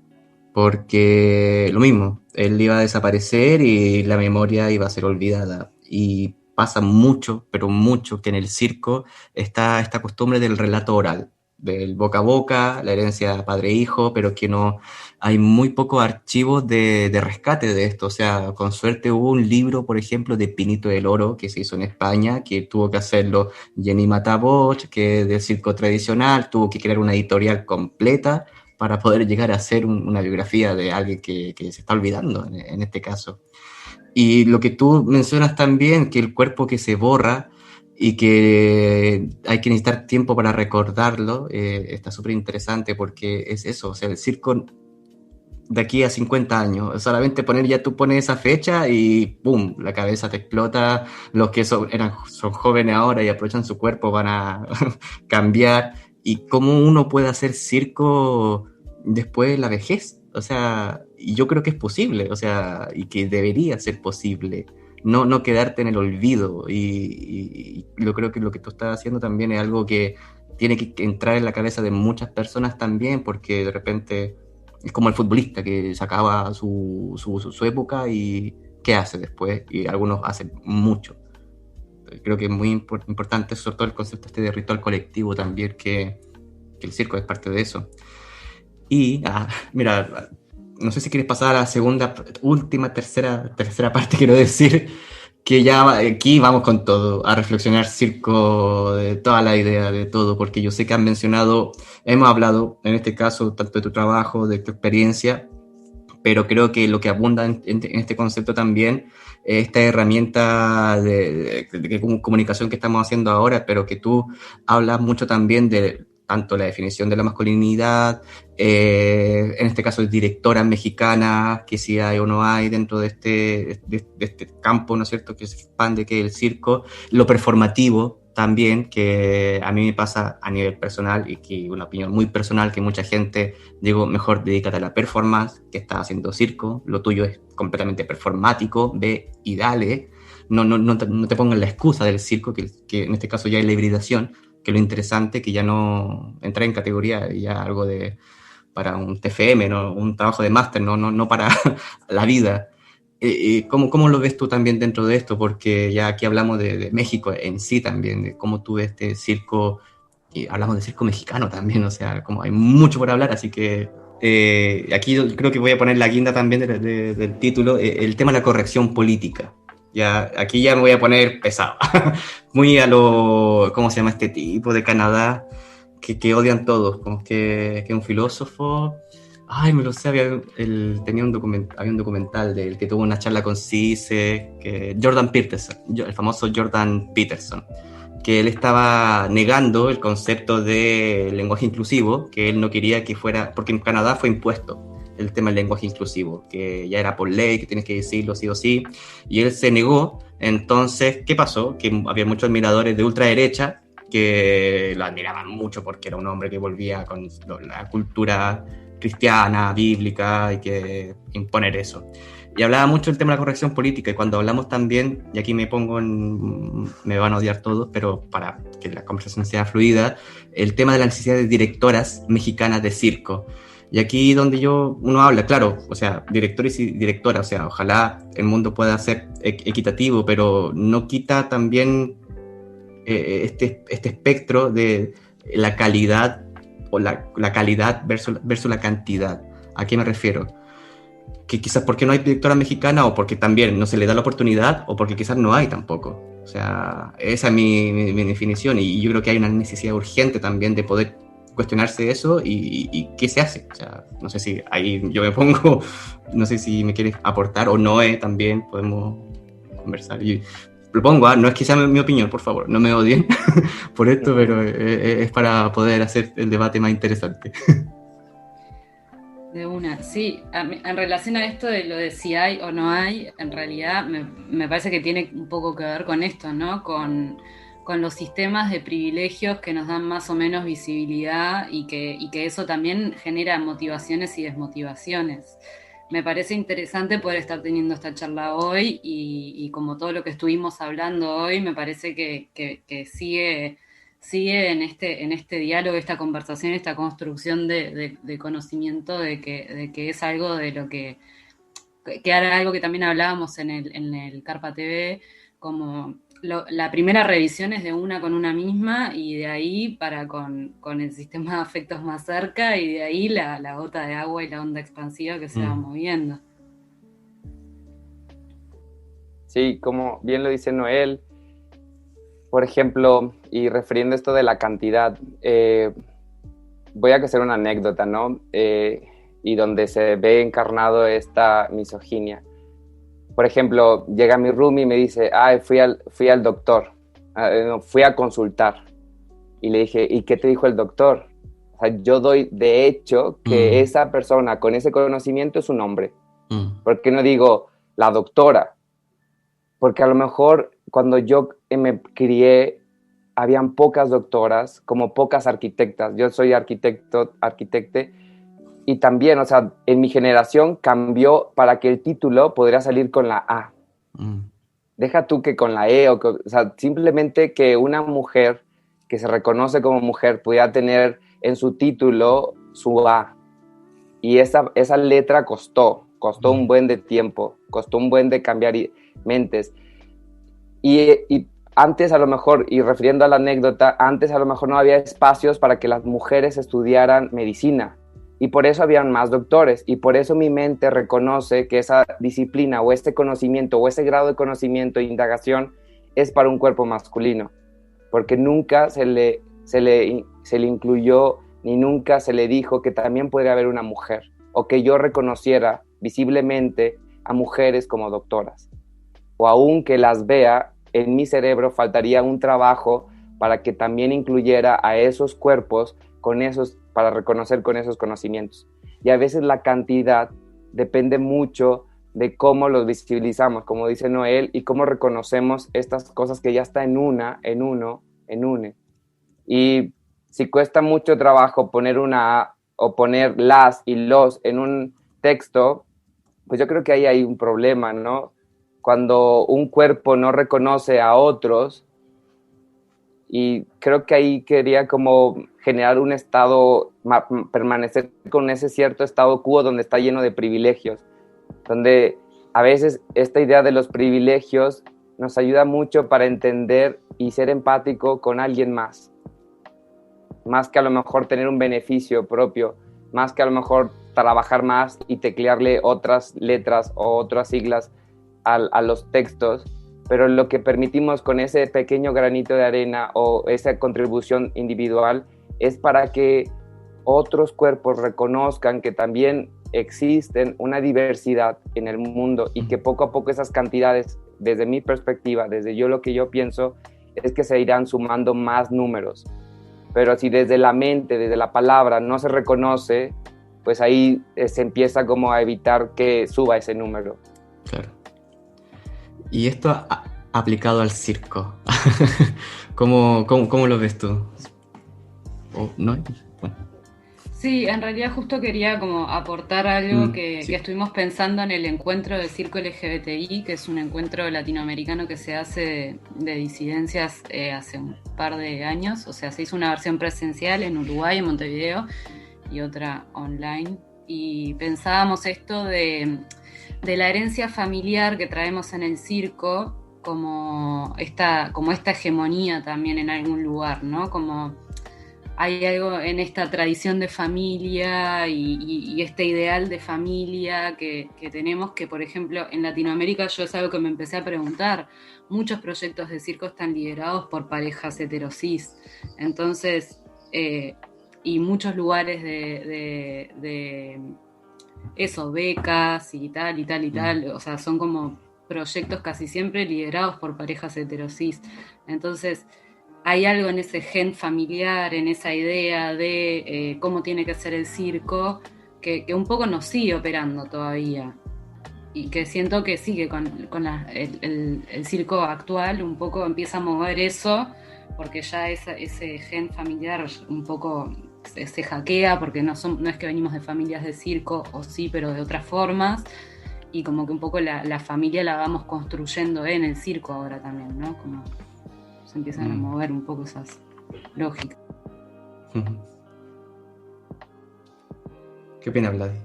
Porque lo mismo, él iba a desaparecer y la memoria iba a ser olvidada. Y pasa mucho, pero mucho, que en el circo está esta costumbre del relato oral, del boca a boca, la herencia padre-hijo, pero que no hay muy pocos archivos de rescate de esto. O sea, con suerte hubo un libro, por ejemplo, de Pinito del Oro, que se hizo en España, que tuvo que hacerlo Jenny Mataboch, que del circo tradicional, tuvo que crear una editorial completa para poder llegar a hacer una biografía de alguien que se está olvidando, en este caso. Y lo que tú mencionas también, que el cuerpo que se borra y que hay que necesitar tiempo para recordarlo, está súper interesante, porque es eso, o sea, el circo de aquí a 50 años, solamente tú pones esa fecha y ¡pum!, la cabeza te explota. Los que son jóvenes ahora y aprovechan su cuerpo van a cambiar. Y cómo uno puede hacer circo después de la vejez, o sea, y yo creo que es posible, o sea, y que debería ser posible, no quedarte en el olvido, y yo creo que lo que tú estás haciendo también es algo que tiene que entrar en la cabeza de muchas personas también, porque de repente es como el futbolista que se acaba su época y ¿qué hace después? Y algunos hacen mucho. Creo que es muy importante, sobre todo el concepto de ritual colectivo también, que el circo es parte de eso. Y, mira, no sé si quieres pasar a la segunda, última, tercera parte, quiero decir, que ya aquí vamos con todo, a reflexionar circo, de toda la idea, de todo, porque yo sé que hemos hablado en este caso tanto de tu trabajo, de tu experiencia, pero creo que lo que abunda en este concepto también es esta herramienta de comunicación que estamos haciendo ahora, pero que tú hablas mucho también de tanto la definición de la masculinidad, en este caso directoras mexicanas, que si hay o no hay dentro de este campo, ¿no es cierto?, que se expande, que es el circo, lo performativo también, que a mí me pasa a nivel personal, y que una opinión muy personal, que mucha gente, digo, mejor dedícate a la performance, que estás haciendo circo, lo tuyo es completamente performático, ve y dale, no te pongas la excusa del circo, que en este caso ya es la hibridación, que lo interesante, que ya no entra en categoría, ya algo para un TFM, ¿no? Un trabajo de máster, no para la vida. ¿Cómo lo ves tú también dentro de esto? Porque ya aquí hablamos de México en sí también, de cómo tú ves este circo, y hablamos de circo mexicano también, o sea, como hay mucho por hablar, así que aquí yo creo que voy a poner la guinda también del título, el tema de la corrección política. Ya, aquí ya me voy a poner pesado, muy a lo, ¿cómo se llama este tipo de Canadá? Que odian todos, como que un filósofo, ay, me lo sé, había un documental del que tuvo una charla con CICE, Jordan Peterson, el famoso Jordan Peterson, que él estaba negando el concepto de lenguaje inclusivo, que él no quería que fuera, porque en Canadá fue impuesto el tema del lenguaje inclusivo, que ya era por ley, que tienes que decirlo sí o sí, y él se negó. Entonces, ¿qué pasó? Que había muchos admiradores de ultraderecha que lo admiraban mucho porque era un hombre que volvía con la cultura cristiana, bíblica, y que imponer eso. Y hablaba mucho del tema de la corrección política, y cuando hablamos también, y aquí me van a odiar todos, pero para que la conversación sea fluida, el tema de la necesidad de directoras mexicanas de circo. Y aquí donde uno habla, claro, o sea, directores y directoras, o sea, ojalá el mundo pueda ser equitativo, pero no quita también este espectro de la calidad, o la calidad versus la cantidad. ¿A qué me refiero? Que quizás porque no hay directora mexicana, o porque también no se le da la oportunidad, o porque quizás no hay tampoco. O sea, esa es mi definición, y yo creo que hay una necesidad urgente también de poder cuestionarse eso y qué se hace. O sea, no sé si ahí yo me pongo, no sé si me quieres aportar, o Noé también podemos conversar. Y lo pongo, no es que sea mi opinión, por favor, no me odien por esto, pero es para poder hacer el debate más interesante.
De una, sí, en relación a esto de lo de si hay o no hay, en realidad me parece que tiene un poco que ver con esto, ¿no? Con los sistemas de privilegios que nos dan más o menos visibilidad, y que eso también genera motivaciones y desmotivaciones. Me parece interesante poder estar teniendo esta charla hoy, y como todo lo que estuvimos hablando hoy, me parece que sigue en este diálogo, esta conversación, esta construcción de conocimiento, de que es algo de lo que era algo que también hablábamos en el Carpa TV, como la primera revisión es de una con una misma, y de ahí para con el sistema de afectos más cerca, y de ahí la gota de agua y la onda expansiva que se va moviendo.
Sí, como bien lo dice Noel, por ejemplo, y refiriendo esto de la cantidad, voy a hacer una anécdota, ¿no? Y donde se ve encarnado esta misoginia. Por ejemplo, llega mi roomie y me dice, fui al doctor, fui a consultar. Y le dije, ¿y qué te dijo el doctor? O sea, yo doy de hecho que esa persona con ese conocimiento es un hombre. ¿Por qué no digo la doctora? Porque a lo mejor cuando yo me crié, habían pocas doctoras, como pocas arquitectas. Yo soy arquitecte, y también, o sea, en mi generación cambió para que el título podría salir con la A. Deja tú que con la E, o sea, simplemente que una mujer que se reconoce como mujer pudiera tener en su título su A. Y esa letra costó un buen de tiempo, costó un buen de cambiar mentes. Y antes a lo mejor, y refiriendo a la anécdota, antes a lo mejor no había espacios para que las mujeres estudiaran medicina. y por eso habían más doctores, y por eso mi mente reconoce que esa disciplina o este conocimiento o ese grado de conocimiento e indagación es para un cuerpo masculino, porque nunca se le incluyó ni nunca se le dijo que también podría haber una mujer, o que yo reconociera visiblemente a mujeres como doctoras, o aún que las vea, en mi cerebro faltaría un trabajo para que también incluyera a esos cuerpos para reconocer con esos conocimientos. Y a veces la cantidad depende mucho de cómo los visibilizamos, como dice Noel, y cómo reconocemos estas cosas que ya está en una, en uno, en une. Y si cuesta mucho trabajo poner una A o poner las y los en un texto, pues yo creo que ahí hay un problema, ¿no? Cuando un cuerpo no reconoce a otros, y creo que ahí quería como generar un estado, permanecer con ese cierto estado quo donde está lleno de privilegios, donde a veces esta idea de los privilegios nos ayuda mucho para entender y ser empático con alguien más que a lo mejor tener un beneficio propio, más que a lo mejor trabajar más y teclearle otras letras o otras siglas a los textos, pero lo que permitimos con ese pequeño granito de arena o esa contribución individual es para que otros cuerpos reconozcan que también existen una diversidad en el mundo y que poco a poco esas cantidades, desde mi perspectiva, desde lo que yo pienso, es que se irán sumando más números. Pero si desde la mente, desde la palabra no se reconoce, pues ahí se empieza como a evitar que suba ese número.
Claro. Y esto aplicado al circo, ¿cómo lo ves tú? ¿No? Bueno.
Sí, en realidad justo quería como aportar algo que estuvimos pensando en el encuentro del Circo LGBTI, que es un encuentro latinoamericano que se hace de disidencias hace un par de años. O sea, se hizo una versión presencial en Uruguay, en Montevideo, y otra online. Y pensábamos esto de la herencia familiar que traemos en el circo como esta hegemonía también en algún lugar, ¿no? Como hay algo en esta tradición de familia y este ideal de familia que tenemos, que por ejemplo en Latinoamérica yo es algo que me empecé a preguntar. Muchos proyectos de circo están liderados por parejas heterosis, entonces y muchos lugares de eso, becas y tal, o sea, son como proyectos casi siempre liderados por parejas heterosis. Entonces hay algo en ese gen familiar, en esa idea de cómo tiene que ser el circo, que un poco nos sigue operando todavía. Y que siento que sigue con el circo actual, un poco empieza a mover eso, porque ya ese gen familiar un poco se hackea, porque no es que venimos de familias de circo, o sí, pero de otras formas, y como que un poco la familia la vamos construyendo en el circo ahora también, ¿no? Como se empiezan a mover un poco esas lógicas.
¿Qué opina Vladi?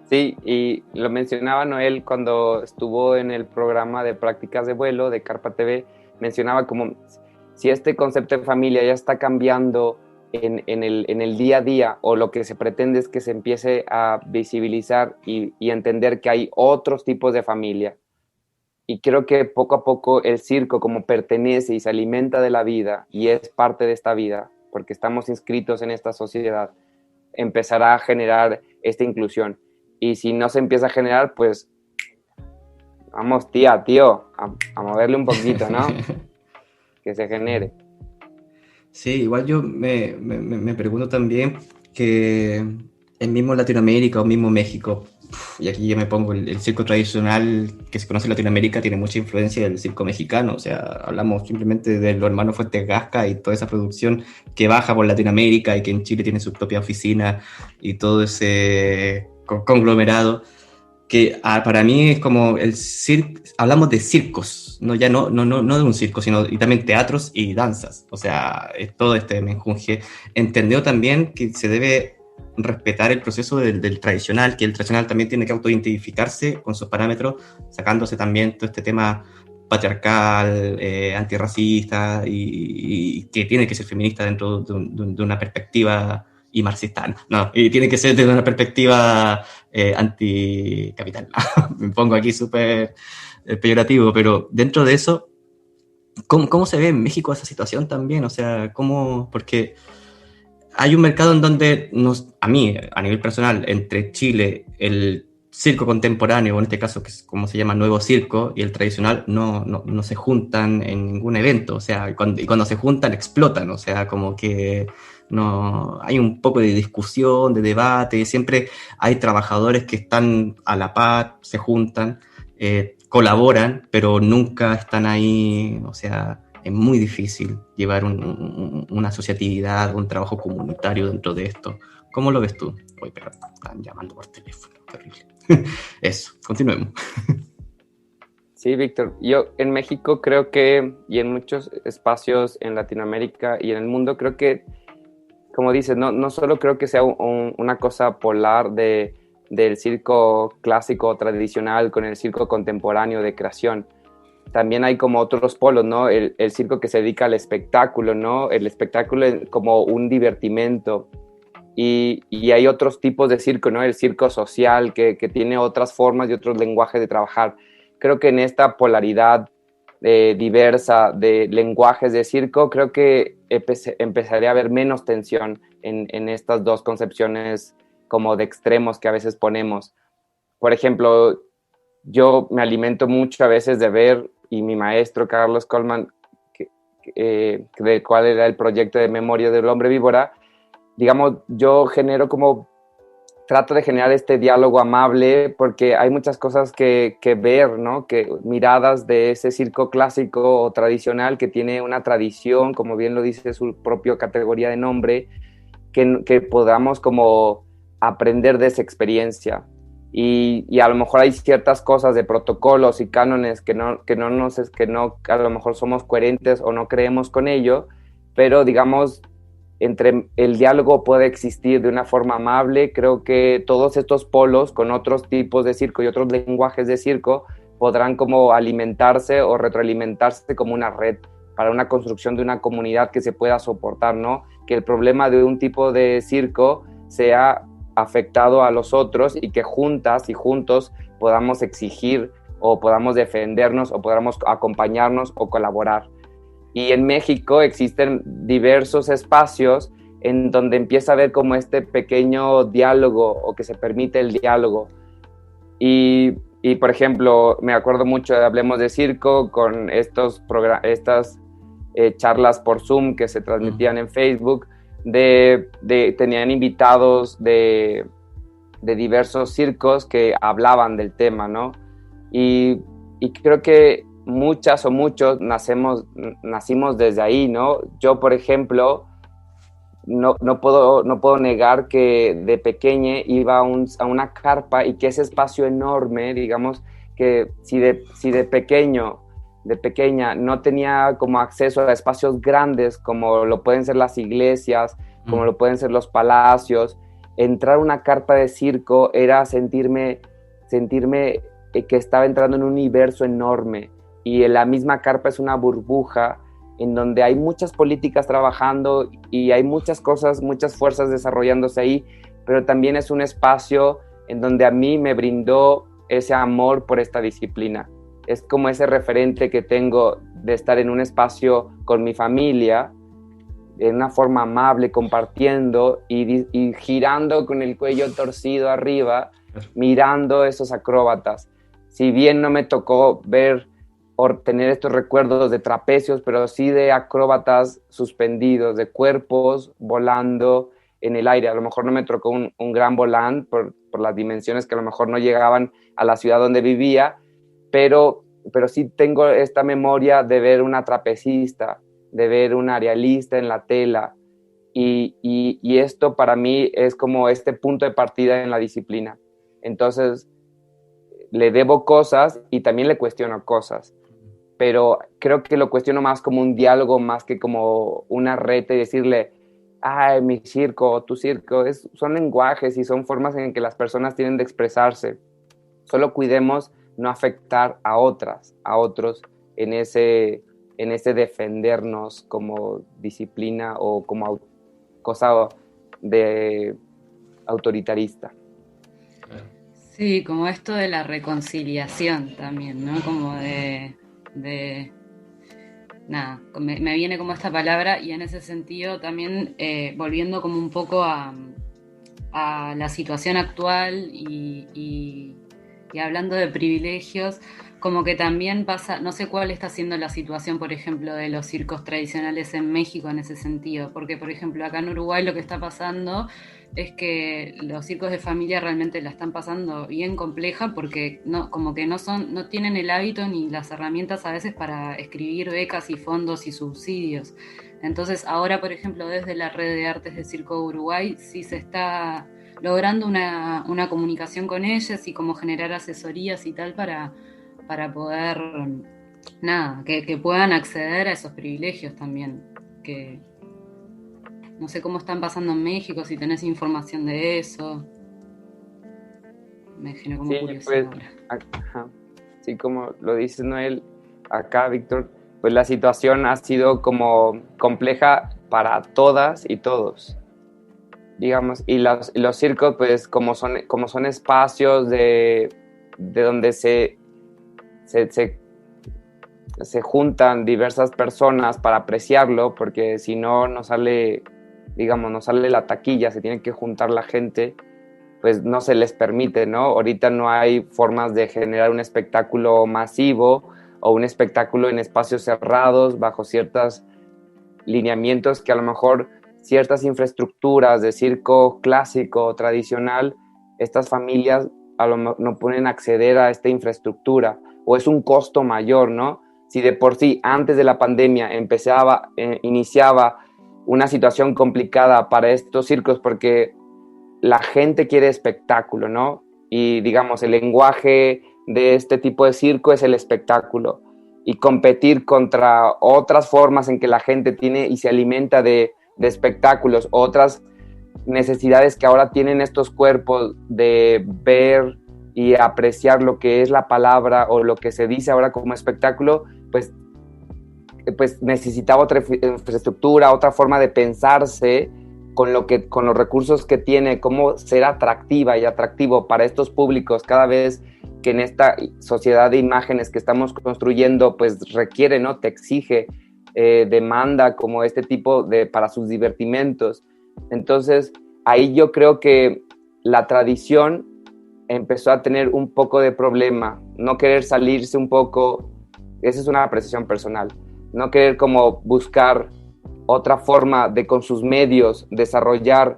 Sí, y lo mencionaba Noel cuando estuvo en el programa de prácticas de vuelo de Carpa TV, mencionaba como si este concepto de familia ya está cambiando en el día a día, o lo que se pretende es que se empiece a visibilizar y entender que hay otros tipos de familia. Y creo que poco a poco el circo, como pertenece y se alimenta de la vida y es parte de esta vida, porque estamos inscritos en esta sociedad, empezará a generar esta inclusión. Y si no se empieza a generar, pues vamos tío, a moverle un poquito, ¿no? Que se genere.
Sí, igual yo me pregunto también que el mismo Latinoamérica o mismo México, y aquí yo me pongo el circo tradicional que se conoce en Latinoamérica tiene mucha influencia del circo mexicano, o sea, hablamos simplemente de los hermanos Fuentes Gasca y toda esa producción que baja por Latinoamérica y que en Chile tiene su propia oficina y todo ese conglomerado que para mí es como el circo, hablamos de circos, no de un circo, sino y también teatros y danzas, o sea, es todo este menjunje. Entendió también que se debe respetar el proceso del tradicional, que el tradicional también tiene que autoidentificarse con sus parámetros, sacándose también todo este tema patriarcal, antirracista y que tiene que ser feminista dentro de una perspectiva y marxista. No, y tiene que ser desde una perspectiva anticapital. Me pongo aquí súper peyorativo, pero dentro de eso, ¿cómo se ve en México esa situación también? O sea, porque hay un mercado en donde a mí, a nivel personal, entre Chile, el circo contemporáneo, o en este caso, que es como se llama nuevo circo, y el tradicional, no se juntan en ningún evento. O sea, y cuando se juntan, explotan. O sea, como que no hay un poco de discusión, de debate, siempre hay trabajadores que están a la par, se juntan, colaboran, pero nunca están ahí. O sea, es muy difícil llevar una asociatividad, un trabajo comunitario dentro de esto. ¿Cómo lo ves tú? Uy, pero están llamando por teléfono, terrible. Eso, continuemos.
Sí, Víctor, yo en México creo que, y en muchos espacios en Latinoamérica y en el mundo, creo que, como dices, no solo creo que sea una cosa polar del circo clásico o tradicional con el circo contemporáneo de creación. También hay como otros polos, ¿no? El circo que se dedica al espectáculo, ¿no? El espectáculo como un divertimento. Y hay otros tipos de circo, ¿no? El circo social que tiene otras formas y otros lenguajes de trabajar. Creo que en esta polaridad diversa de lenguajes de circo, creo que empezaría a haber menos tensión en estas dos concepciones como de extremos que a veces ponemos. Por ejemplo, yo me alimento mucho a veces de ver, y mi maestro Carlos Colman, de cuál era el proyecto de Memoria del Hombre Víbora, digamos, trato de generar este diálogo amable porque hay muchas cosas que ver, ¿no? Que miradas de ese circo clásico o tradicional que tiene una tradición, como bien lo dice su propia categoría de nombre, que podamos como aprender de esa experiencia. Y a lo mejor hay ciertas cosas de protocolos y cánones que a lo mejor somos coherentes o no creemos con ello, pero digamos, entre el diálogo puede existir de una forma amable. Creo que todos estos polos con otros tipos de circo y otros lenguajes de circo podrán como alimentarse o retroalimentarse como una red para una construcción de una comunidad que se pueda soportar, ¿no? Que el problema de un tipo de circo sea afectado a los otros y que juntas y juntos podamos exigir o podamos defendernos o podamos acompañarnos o colaborar. Y en México existen diversos espacios en donde empieza a haber como este pequeño diálogo o que se permite el diálogo. Y por ejemplo, me acuerdo mucho de Hablemos de Circo con estas charlas por Zoom que se transmitían en Facebook, tenían invitados de diversos circos que hablaban del tema, ¿no? Y creo que muchas o muchos nacimos desde ahí, ¿no? Yo, por ejemplo, no puedo negar que de pequeña iba a una carpa y que ese espacio enorme, digamos, que si de pequeña no tenía como acceso a espacios grandes como lo pueden ser las iglesias, como lo pueden ser los palacios, entrar a una carpa de circo era sentirme que estaba entrando en un universo enorme. Y la misma carpa es una burbuja en donde hay muchas políticas trabajando y hay muchas cosas, muchas fuerzas desarrollándose ahí, pero también es un espacio en donde a mí me brindó ese amor por esta disciplina. Es como ese referente que tengo de estar en un espacio con mi familia, en una forma amable, compartiendo y girando con el cuello torcido arriba, mirando esos acróbatas. Si bien no me tocó ver o tener estos recuerdos de trapecios, pero sí de acróbatas suspendidos, de cuerpos volando en el aire. A lo mejor no me tocó un gran volán por las dimensiones que a lo mejor no llegaban a la ciudad donde vivía, pero sí tengo esta memoria de ver una trapecista, de ver un aerialista en la tela, y esto para mí es como este punto de partida en la disciplina. Entonces, le debo cosas y también le cuestiono cosas, pero creo que lo cuestiono más como un diálogo, más que como una reta y decirle, ay, mi circo, tu circo, son lenguajes y son formas en que las personas tienen de expresarse. Solo cuidemos no afectar a otros en ese defendernos como disciplina o como cosa de autoritarista.
Sí, como esto de la reconciliación también, ¿no? Como nada, me viene como esta palabra, y en ese sentido también volviendo como un poco a la situación actual y hablando de privilegios, como que también pasa, no sé cuál está siendo la situación, por ejemplo, de los circos tradicionales en México en ese sentido, porque, por ejemplo, acá en Uruguay lo que está pasando es que los circos de familia realmente la están pasando bien compleja, porque no, como que no tienen el hábito ni las herramientas a veces para escribir becas y fondos y subsidios. Entonces ahora, por ejemplo, desde la Red de Artes de Circo Uruguay sí se está logrando una comunicación con ellas y como generar asesorías y tal para poder, nada, que puedan acceder a esos privilegios también, que no sé cómo están pasando en México, si tenés información de eso. Me genera como curiosidad ahora.
Ajá. Sí, como lo dice Noel, acá, Víctor, pues la situación ha sido como compleja para todas y todos, digamos, y los circos, pues como son espacios de donde se juntan diversas personas para apreciarlo, porque si no, no sale la taquilla, se tiene que juntar la gente, pues no se les permite, ¿no? Ahorita no hay formas de generar un espectáculo masivo o un espectáculo en espacios cerrados bajo ciertos lineamientos que a lo mejor ciertas infraestructuras de circo clásico o tradicional, estas familias no pueden acceder a esta infraestructura, o es un costo mayor, ¿no? Si de por sí antes de la pandemia iniciaba una situación complicada para estos circos porque la gente quiere espectáculo, ¿no? Y digamos, el lenguaje de este tipo de circo es el espectáculo, y competir contra otras formas en que la gente tiene y se alimenta de espectáculos, otras necesidades que ahora tienen estos cuerpos de ver y apreciar lo que es la palabra o lo que se dice ahora como espectáculo, pues necesitaba otra infraestructura, otra forma de pensarse con los recursos que tiene, cómo ser atractiva y atractivo para estos públicos cada vez que en esta sociedad de imágenes que estamos construyendo, pues requiere, ¿no? Te exige, demanda como este tipo para sus divertimentos. Entonces, ahí yo creo que la tradición empezó a tener un poco de problema, no querer salirse un poco, esa es una apreciación personal, no querer como buscar otra forma de con sus medios desarrollar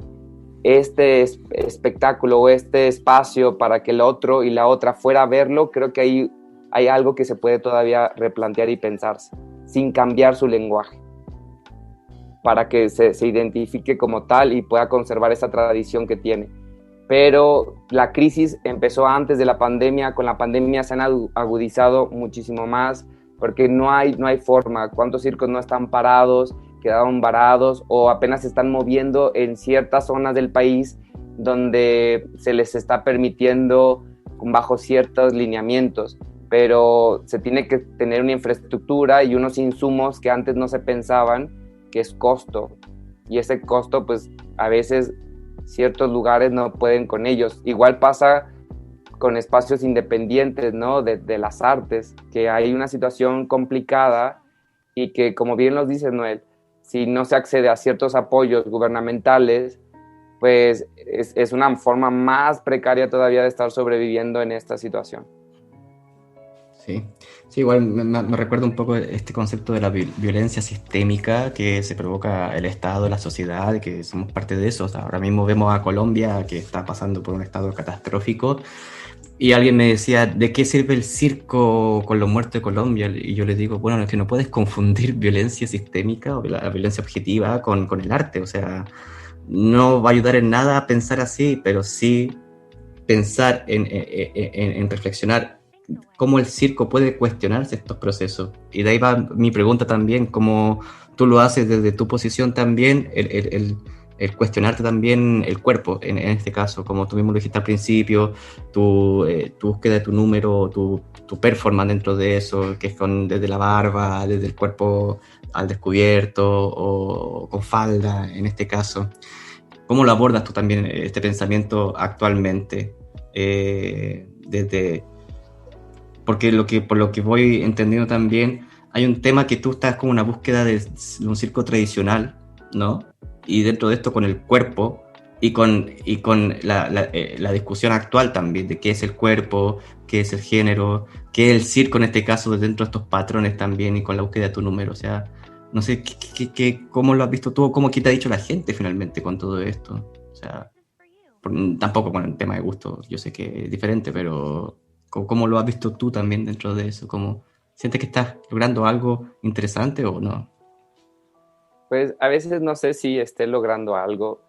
este espectáculo o este espacio para que el otro y la otra fuera a verlo. Creo que ahí hay algo que se puede todavía replantear y pensarse, sin cambiar su lenguaje, para que se identifique como tal y pueda conservar esa tradición que tiene. Pero la crisis empezó antes de la pandemia, con la pandemia se han agudizado muchísimo más, porque no hay forma. ¿Cuántos circos no están parados, quedaron varados o apenas se están moviendo en ciertas zonas del país donde se les está permitiendo bajo ciertos lineamientos? Pero se tiene que tener una infraestructura y unos insumos que antes no se pensaban, que es costo, y ese costo pues a veces ciertos lugares no pueden con ellos. Igual pasa con espacios independientes, ¿no? de las artes, que hay una situación complicada y que, como bien nos dice Noel, si no se accede a ciertos apoyos gubernamentales, pues es una forma más precaria todavía de estar sobreviviendo en esta situación.
Sí, igual me recuerda un poco este concepto de la violencia sistémica que se provoca el Estado, la sociedad, que somos parte de eso. O sea, ahora mismo vemos a Colombia que está pasando por un estado catastrófico, y alguien me decía, ¿de qué sirve el circo con los muertos de Colombia? Y yo les digo, bueno, es que no puedes confundir violencia sistémica o la violencia objetiva con el arte. O sea, no va a ayudar en nada a pensar así, pero sí pensar en reflexionar cómo el circo puede cuestionarse estos procesos. Y de ahí va mi pregunta también, cómo tú lo haces desde tu posición también, el cuestionarte también el cuerpo, en este caso, como tú mismo lo dijiste al principio, tu búsqueda de tu número, tu performance dentro de eso, que es desde la barba, desde el cuerpo al descubierto o con falda, en este caso. ¿Cómo lo abordas tú también este pensamiento actualmente? Porque por lo que voy entendiendo también, hay un tema que tú estás como una búsqueda de un circo tradicional, ¿no? Y dentro de esto con el cuerpo y con la discusión actual también de qué es el cuerpo, qué es el género, qué es el circo en este caso dentro de estos patrones también y con la búsqueda de tu número. O sea, no sé cómo lo has visto tú, cómo qué te ha dicho la gente finalmente con todo esto. O sea, tampoco con el tema de gusto, yo sé que es diferente, pero ¿cómo lo has visto tú también dentro de eso? ¿Cómo sientes que estás logrando algo interesante o no?
Pues a veces no sé si esté logrando algo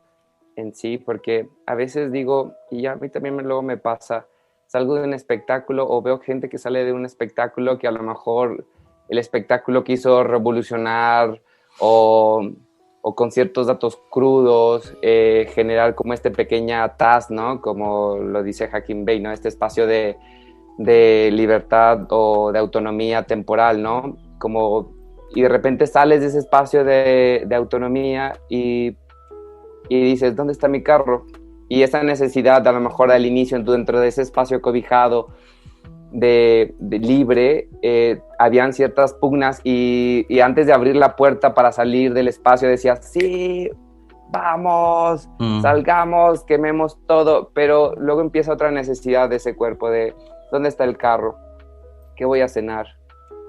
en sí, porque a veces digo, y a mí también luego me pasa, salgo de un espectáculo o veo gente que sale de un espectáculo que a lo mejor el espectáculo quiso revolucionar o, o con ciertos datos crudos, generar como este pequeña TAS, ¿no? Como lo dice Hakim Bey, ¿no? Este espacio de libertad o de autonomía temporal, ¿no? Como, y de repente sales de ese espacio de autonomía y dices, ¿dónde está mi carro? Y esa necesidad, a lo mejor al inicio, dentro de ese espacio cobijado, de libre, habían ciertas pugnas y antes de abrir la puerta para salir del espacio decías, sí, vamos, salgamos, quememos todo, pero luego empieza otra necesidad de ese cuerpo de, ¿dónde está el carro? ¿Qué voy a cenar?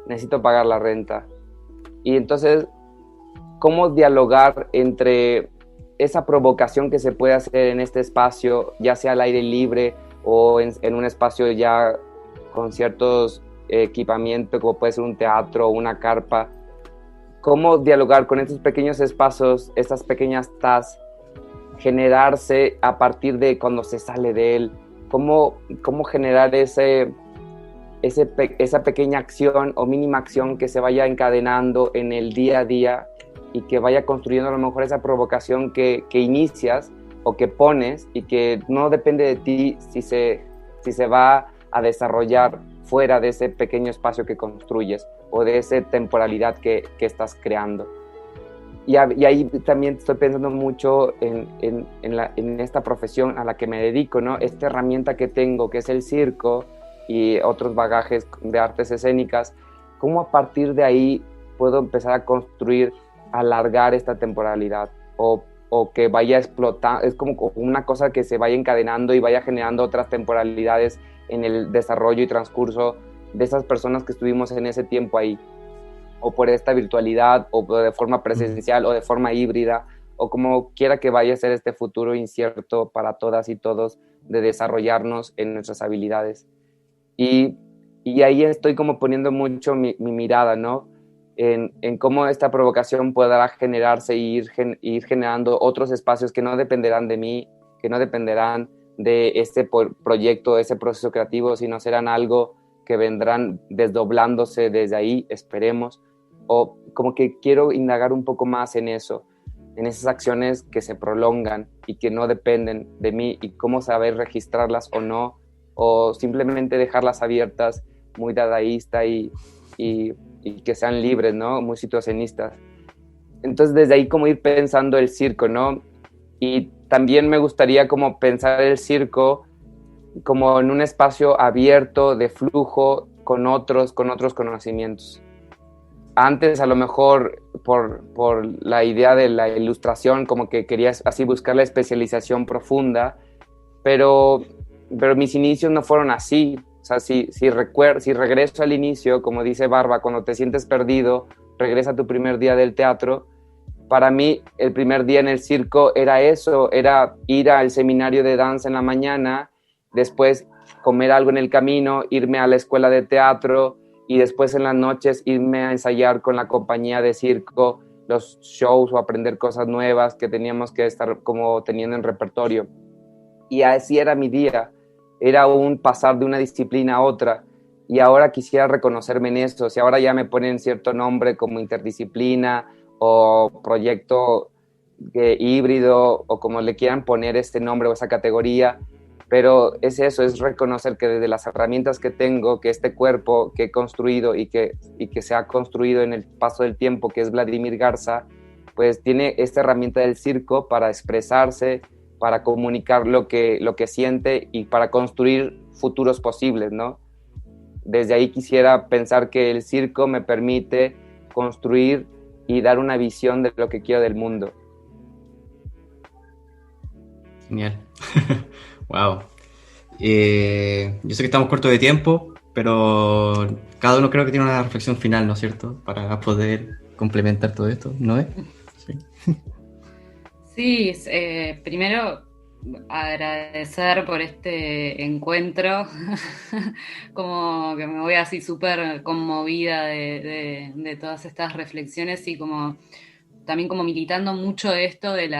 Necesito pagar la renta. Y entonces, ¿cómo dialogar entre esa provocación que se puede hacer en este espacio, ya sea al aire libre o en un espacio ya con ciertos equipamientos, como puede ser un teatro o una carpa? ¿Cómo dialogar con estos pequeños espacios, estas pequeñas TAS, generarse a partir de cuando se sale de él? ¿Cómo generar esa pequeña acción o mínima acción que se vaya encadenando en el día a día y que vaya construyendo a lo mejor esa provocación que inicias o que pones y que no depende de ti si se va a desarrollar fuera de ese pequeño espacio que construyes o de esa temporalidad que estás creando? Y ahí también estoy pensando mucho en esta profesión a la que me dedico, ¿no? Esta herramienta que tengo, que es el circo y otros bagajes de artes escénicas, ¿cómo a partir de ahí puedo empezar a construir, alargar esta temporalidad o que vaya a explotar? Es como una cosa que se vaya encadenando y vaya generando otras temporalidades en el desarrollo y transcurso de esas personas que estuvimos en ese tiempo ahí, o por esta virtualidad, o de forma presencial, o de forma híbrida, o como quiera que vaya a ser este futuro incierto para todas y todos de desarrollarnos en nuestras habilidades. Y ahí estoy como poniendo mucho mi mirada, ¿no? En cómo esta provocación podrá generarse y ir generando otros espacios que no dependerán de mí, que no dependerán de este proyecto, ese proceso creativo, sino serán algo que vendrán desdoblándose desde ahí, esperemos, o como que quiero indagar un poco más en eso, en esas acciones que se prolongan y que no dependen de mí y cómo saber registrarlas o no, o simplemente dejarlas abiertas, muy dadaísta y que sean libres, ¿no? Muy situacionistas. Entonces desde ahí como ir pensando el circo, ¿no? Y también me gustaría como pensar el circo como en un espacio abierto de flujo con otros conocimientos. Antes a lo mejor por la idea de la ilustración como que querías así buscar la especialización profunda, pero mis inicios no fueron así. O sea, si regreso al inicio, como dice Barba, cuando te sientes perdido, regresa a tu primer día del teatro. Para mí, el primer día en el circo era eso, era ir al seminario de danza en la mañana, después comer algo en el camino, irme a la escuela de teatro y después en las noches irme a ensayar con la compañía de circo los shows o aprender cosas nuevas que teníamos que estar como teniendo en repertorio. Y así era mi día. Era un pasar de una disciplina a otra, y ahora quisiera reconocerme en eso. Si ahora ya me ponen cierto nombre como interdisciplina o proyecto híbrido o como le quieran poner este nombre o esa categoría, pero es eso, es reconocer que desde las herramientas que tengo, que este cuerpo que he construido y que se ha construido en el paso del tiempo, que es Vladimir Garza, pues tiene esta herramienta del circo para expresarse, para comunicar lo que siente y para construir futuros posibles, ¿no? Desde ahí quisiera pensar que el circo me permite construir y dar una visión de lo que quiero del mundo.
Genial. Wow. Yo sé que estamos cortos de tiempo, pero cada uno creo que tiene una reflexión final, ¿no es cierto? Para poder complementar todo esto, ¿no es?
Sí, primero agradecer por este encuentro, como que me voy así súper conmovida de todas estas reflexiones y como también como militando mucho esto del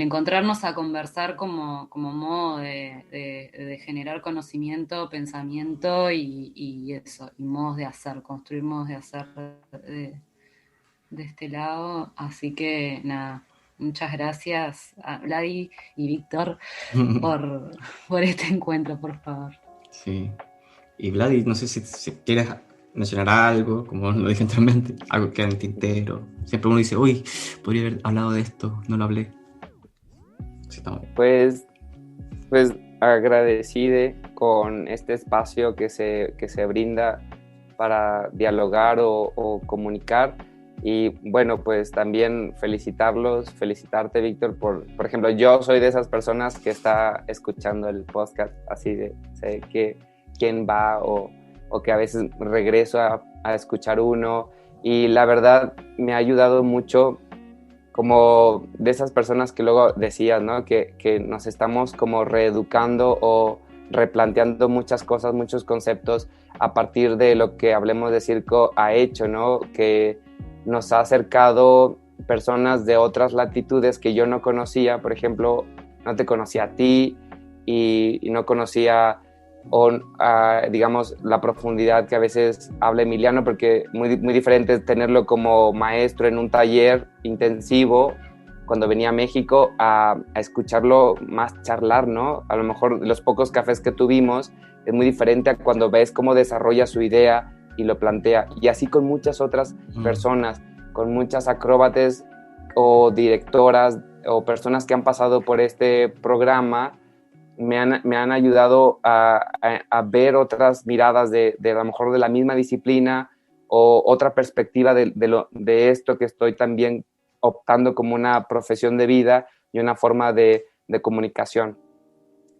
encontrarnos a conversar como modo de generar conocimiento, pensamiento y eso, y modos de hacer, construir modos de hacer de este lado. Así que nada, muchas gracias a Vladi y Víctor por este encuentro, por favor.
Sí. Y Vladi, no sé si quieres mencionar algo, como lo dije anteriormente, algo que queda en el tintero. Siempre uno dice, uy, podría haber hablado de esto, no lo hablé. Sí,
pues agradecido con este espacio que se brinda para dialogar o comunicar. Y bueno, pues también felicitarte, Víctor, por ejemplo, yo soy de esas personas que está escuchando el podcast, así de sé que quién va o que a veces regreso a escuchar uno, y la verdad me ha ayudado mucho, como de esas personas que luego decías, ¿no? Que nos estamos como reeducando o replanteando muchas cosas, muchos conceptos a partir de lo que Hablemos de Circo ha hecho, ¿no? Que nos ha acercado personas de otras latitudes que yo no conocía. Por ejemplo, no te conocía a ti y no conocía digamos, la profundidad que a veces habla Emiliano, porque muy, muy diferente es tenerlo como maestro en un taller intensivo cuando venía a México a escucharlo más charlar, ¿no? A lo mejor los pocos cafés que tuvimos es muy diferente a cuando ves cómo desarrolla su idea y lo plantea. Y así con muchas otras personas, con muchas acróbates o directoras o personas que han pasado por este programa, me han ayudado a ver otras miradas de a lo mejor de la misma disciplina o otra perspectiva de esto que estoy también optando como una profesión de vida y una forma de comunicación.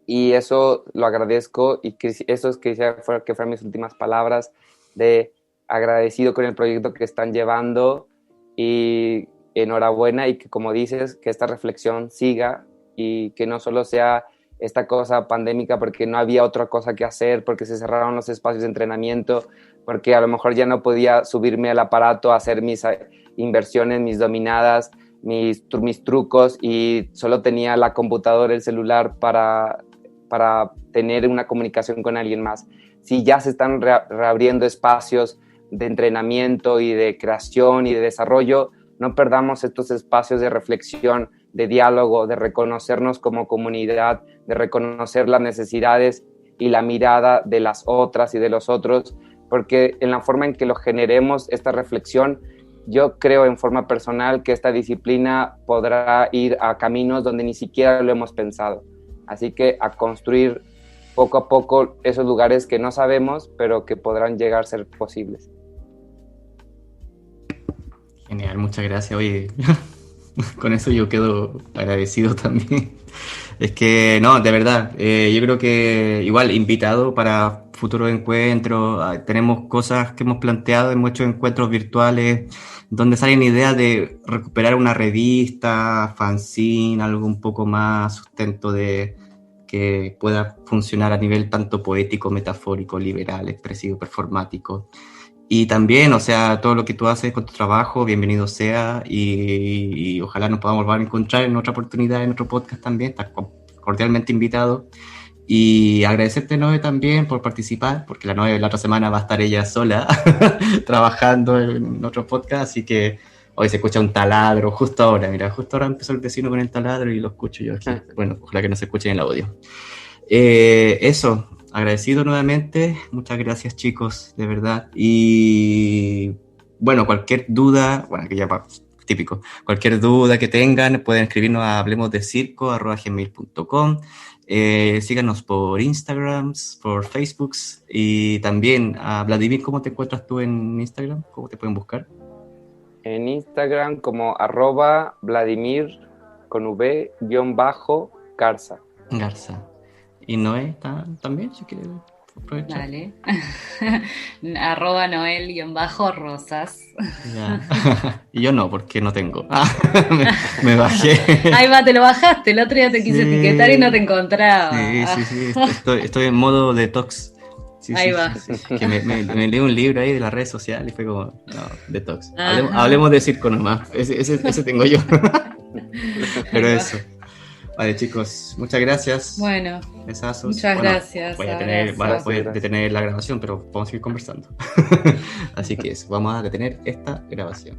Y eso lo agradezco, y que eso es que fueran mis últimas palabras, de agradecido con el proyecto que están llevando, y enhorabuena, y que, como dices, que esta reflexión siga y que no solo sea esta cosa pandémica porque no había otra cosa que hacer, porque se cerraron los espacios de entrenamiento, porque a lo mejor ya no podía subirme al aparato a hacer mis inversiones, mis dominadas, mis trucos, y solo tenía la computadora, el celular para tener una comunicación con alguien más. Si ya se están reabriendo espacios de entrenamiento y de creación y de desarrollo, no perdamos estos espacios de reflexión, de diálogo, de reconocernos como comunidad, de reconocer las necesidades y la mirada de las otras y de los otros, porque en la forma en que lo generemos, esta reflexión, yo creo en forma personal que esta disciplina podrá ir a caminos donde ni siquiera lo hemos pensado. Así que a construir poco a poco esos lugares que no sabemos, pero que podrán llegar a ser posibles.
Genial, muchas gracias. Oye, con eso yo quedo agradecido también. Es que, no, de verdad, yo creo que igual invitado para futuros encuentros. Tenemos cosas que hemos planteado en muchos encuentros virtuales donde salen ideas de recuperar una revista, fanzine, algo un poco más sustento de que pueda funcionar a nivel tanto poético, metafórico, liberal, expresivo, performático. Y también, o sea, todo lo que tú haces con tu trabajo, bienvenido sea, y ojalá nos podamos volver a encontrar en otra oportunidad, en otro podcast también. Estás cordialmente invitado. Y agradecerte, Noé, también por participar, porque la Noé la otra semana va a estar ella sola trabajando en otro podcast, así que hoy se escucha un taladro justo ahora. Mira, justo ahora empezó el vecino con el taladro y lo escucho yo aquí. Bueno, ojalá que no se escuche en el audio. Eso. Agradecido nuevamente, muchas gracias, chicos, de verdad. Y bueno, cualquier duda, bueno, que ya típico. Cualquier duda que tengan, pueden escribirnos a hablemosdecirco@gmail.com. Síganos por Instagram, por Facebook y también a Vladimir. ¿Cómo te encuentras tú en Instagram? ¿Cómo te pueden buscar?
En Instagram como @Vladimir con V_Garza.
Garza. ¿Y Noé también? Si quiere aprovechar.
Dale. @Noel_Rosas.
Ya. Y yo no, porque no tengo. Me bajé.
Ahí va, te lo bajaste. El otro día te quise
Sí.
etiquetar y no te encontraba.
Sí. Estoy en modo detox. Sí,
Ahí va.
Sí. Que me leí un libro ahí de las redes sociales y fue como, no, detox.
Ajá.
Hablemos de circo nomás. Ese tengo yo. Pero eso. Vale, chicos, muchas gracias.
Bueno,
Besazos.
muchas gracias.
Voy a
Abrazos.
detener la grabación, pero vamos a seguir conversando. Así que eso, vamos a detener esta grabación.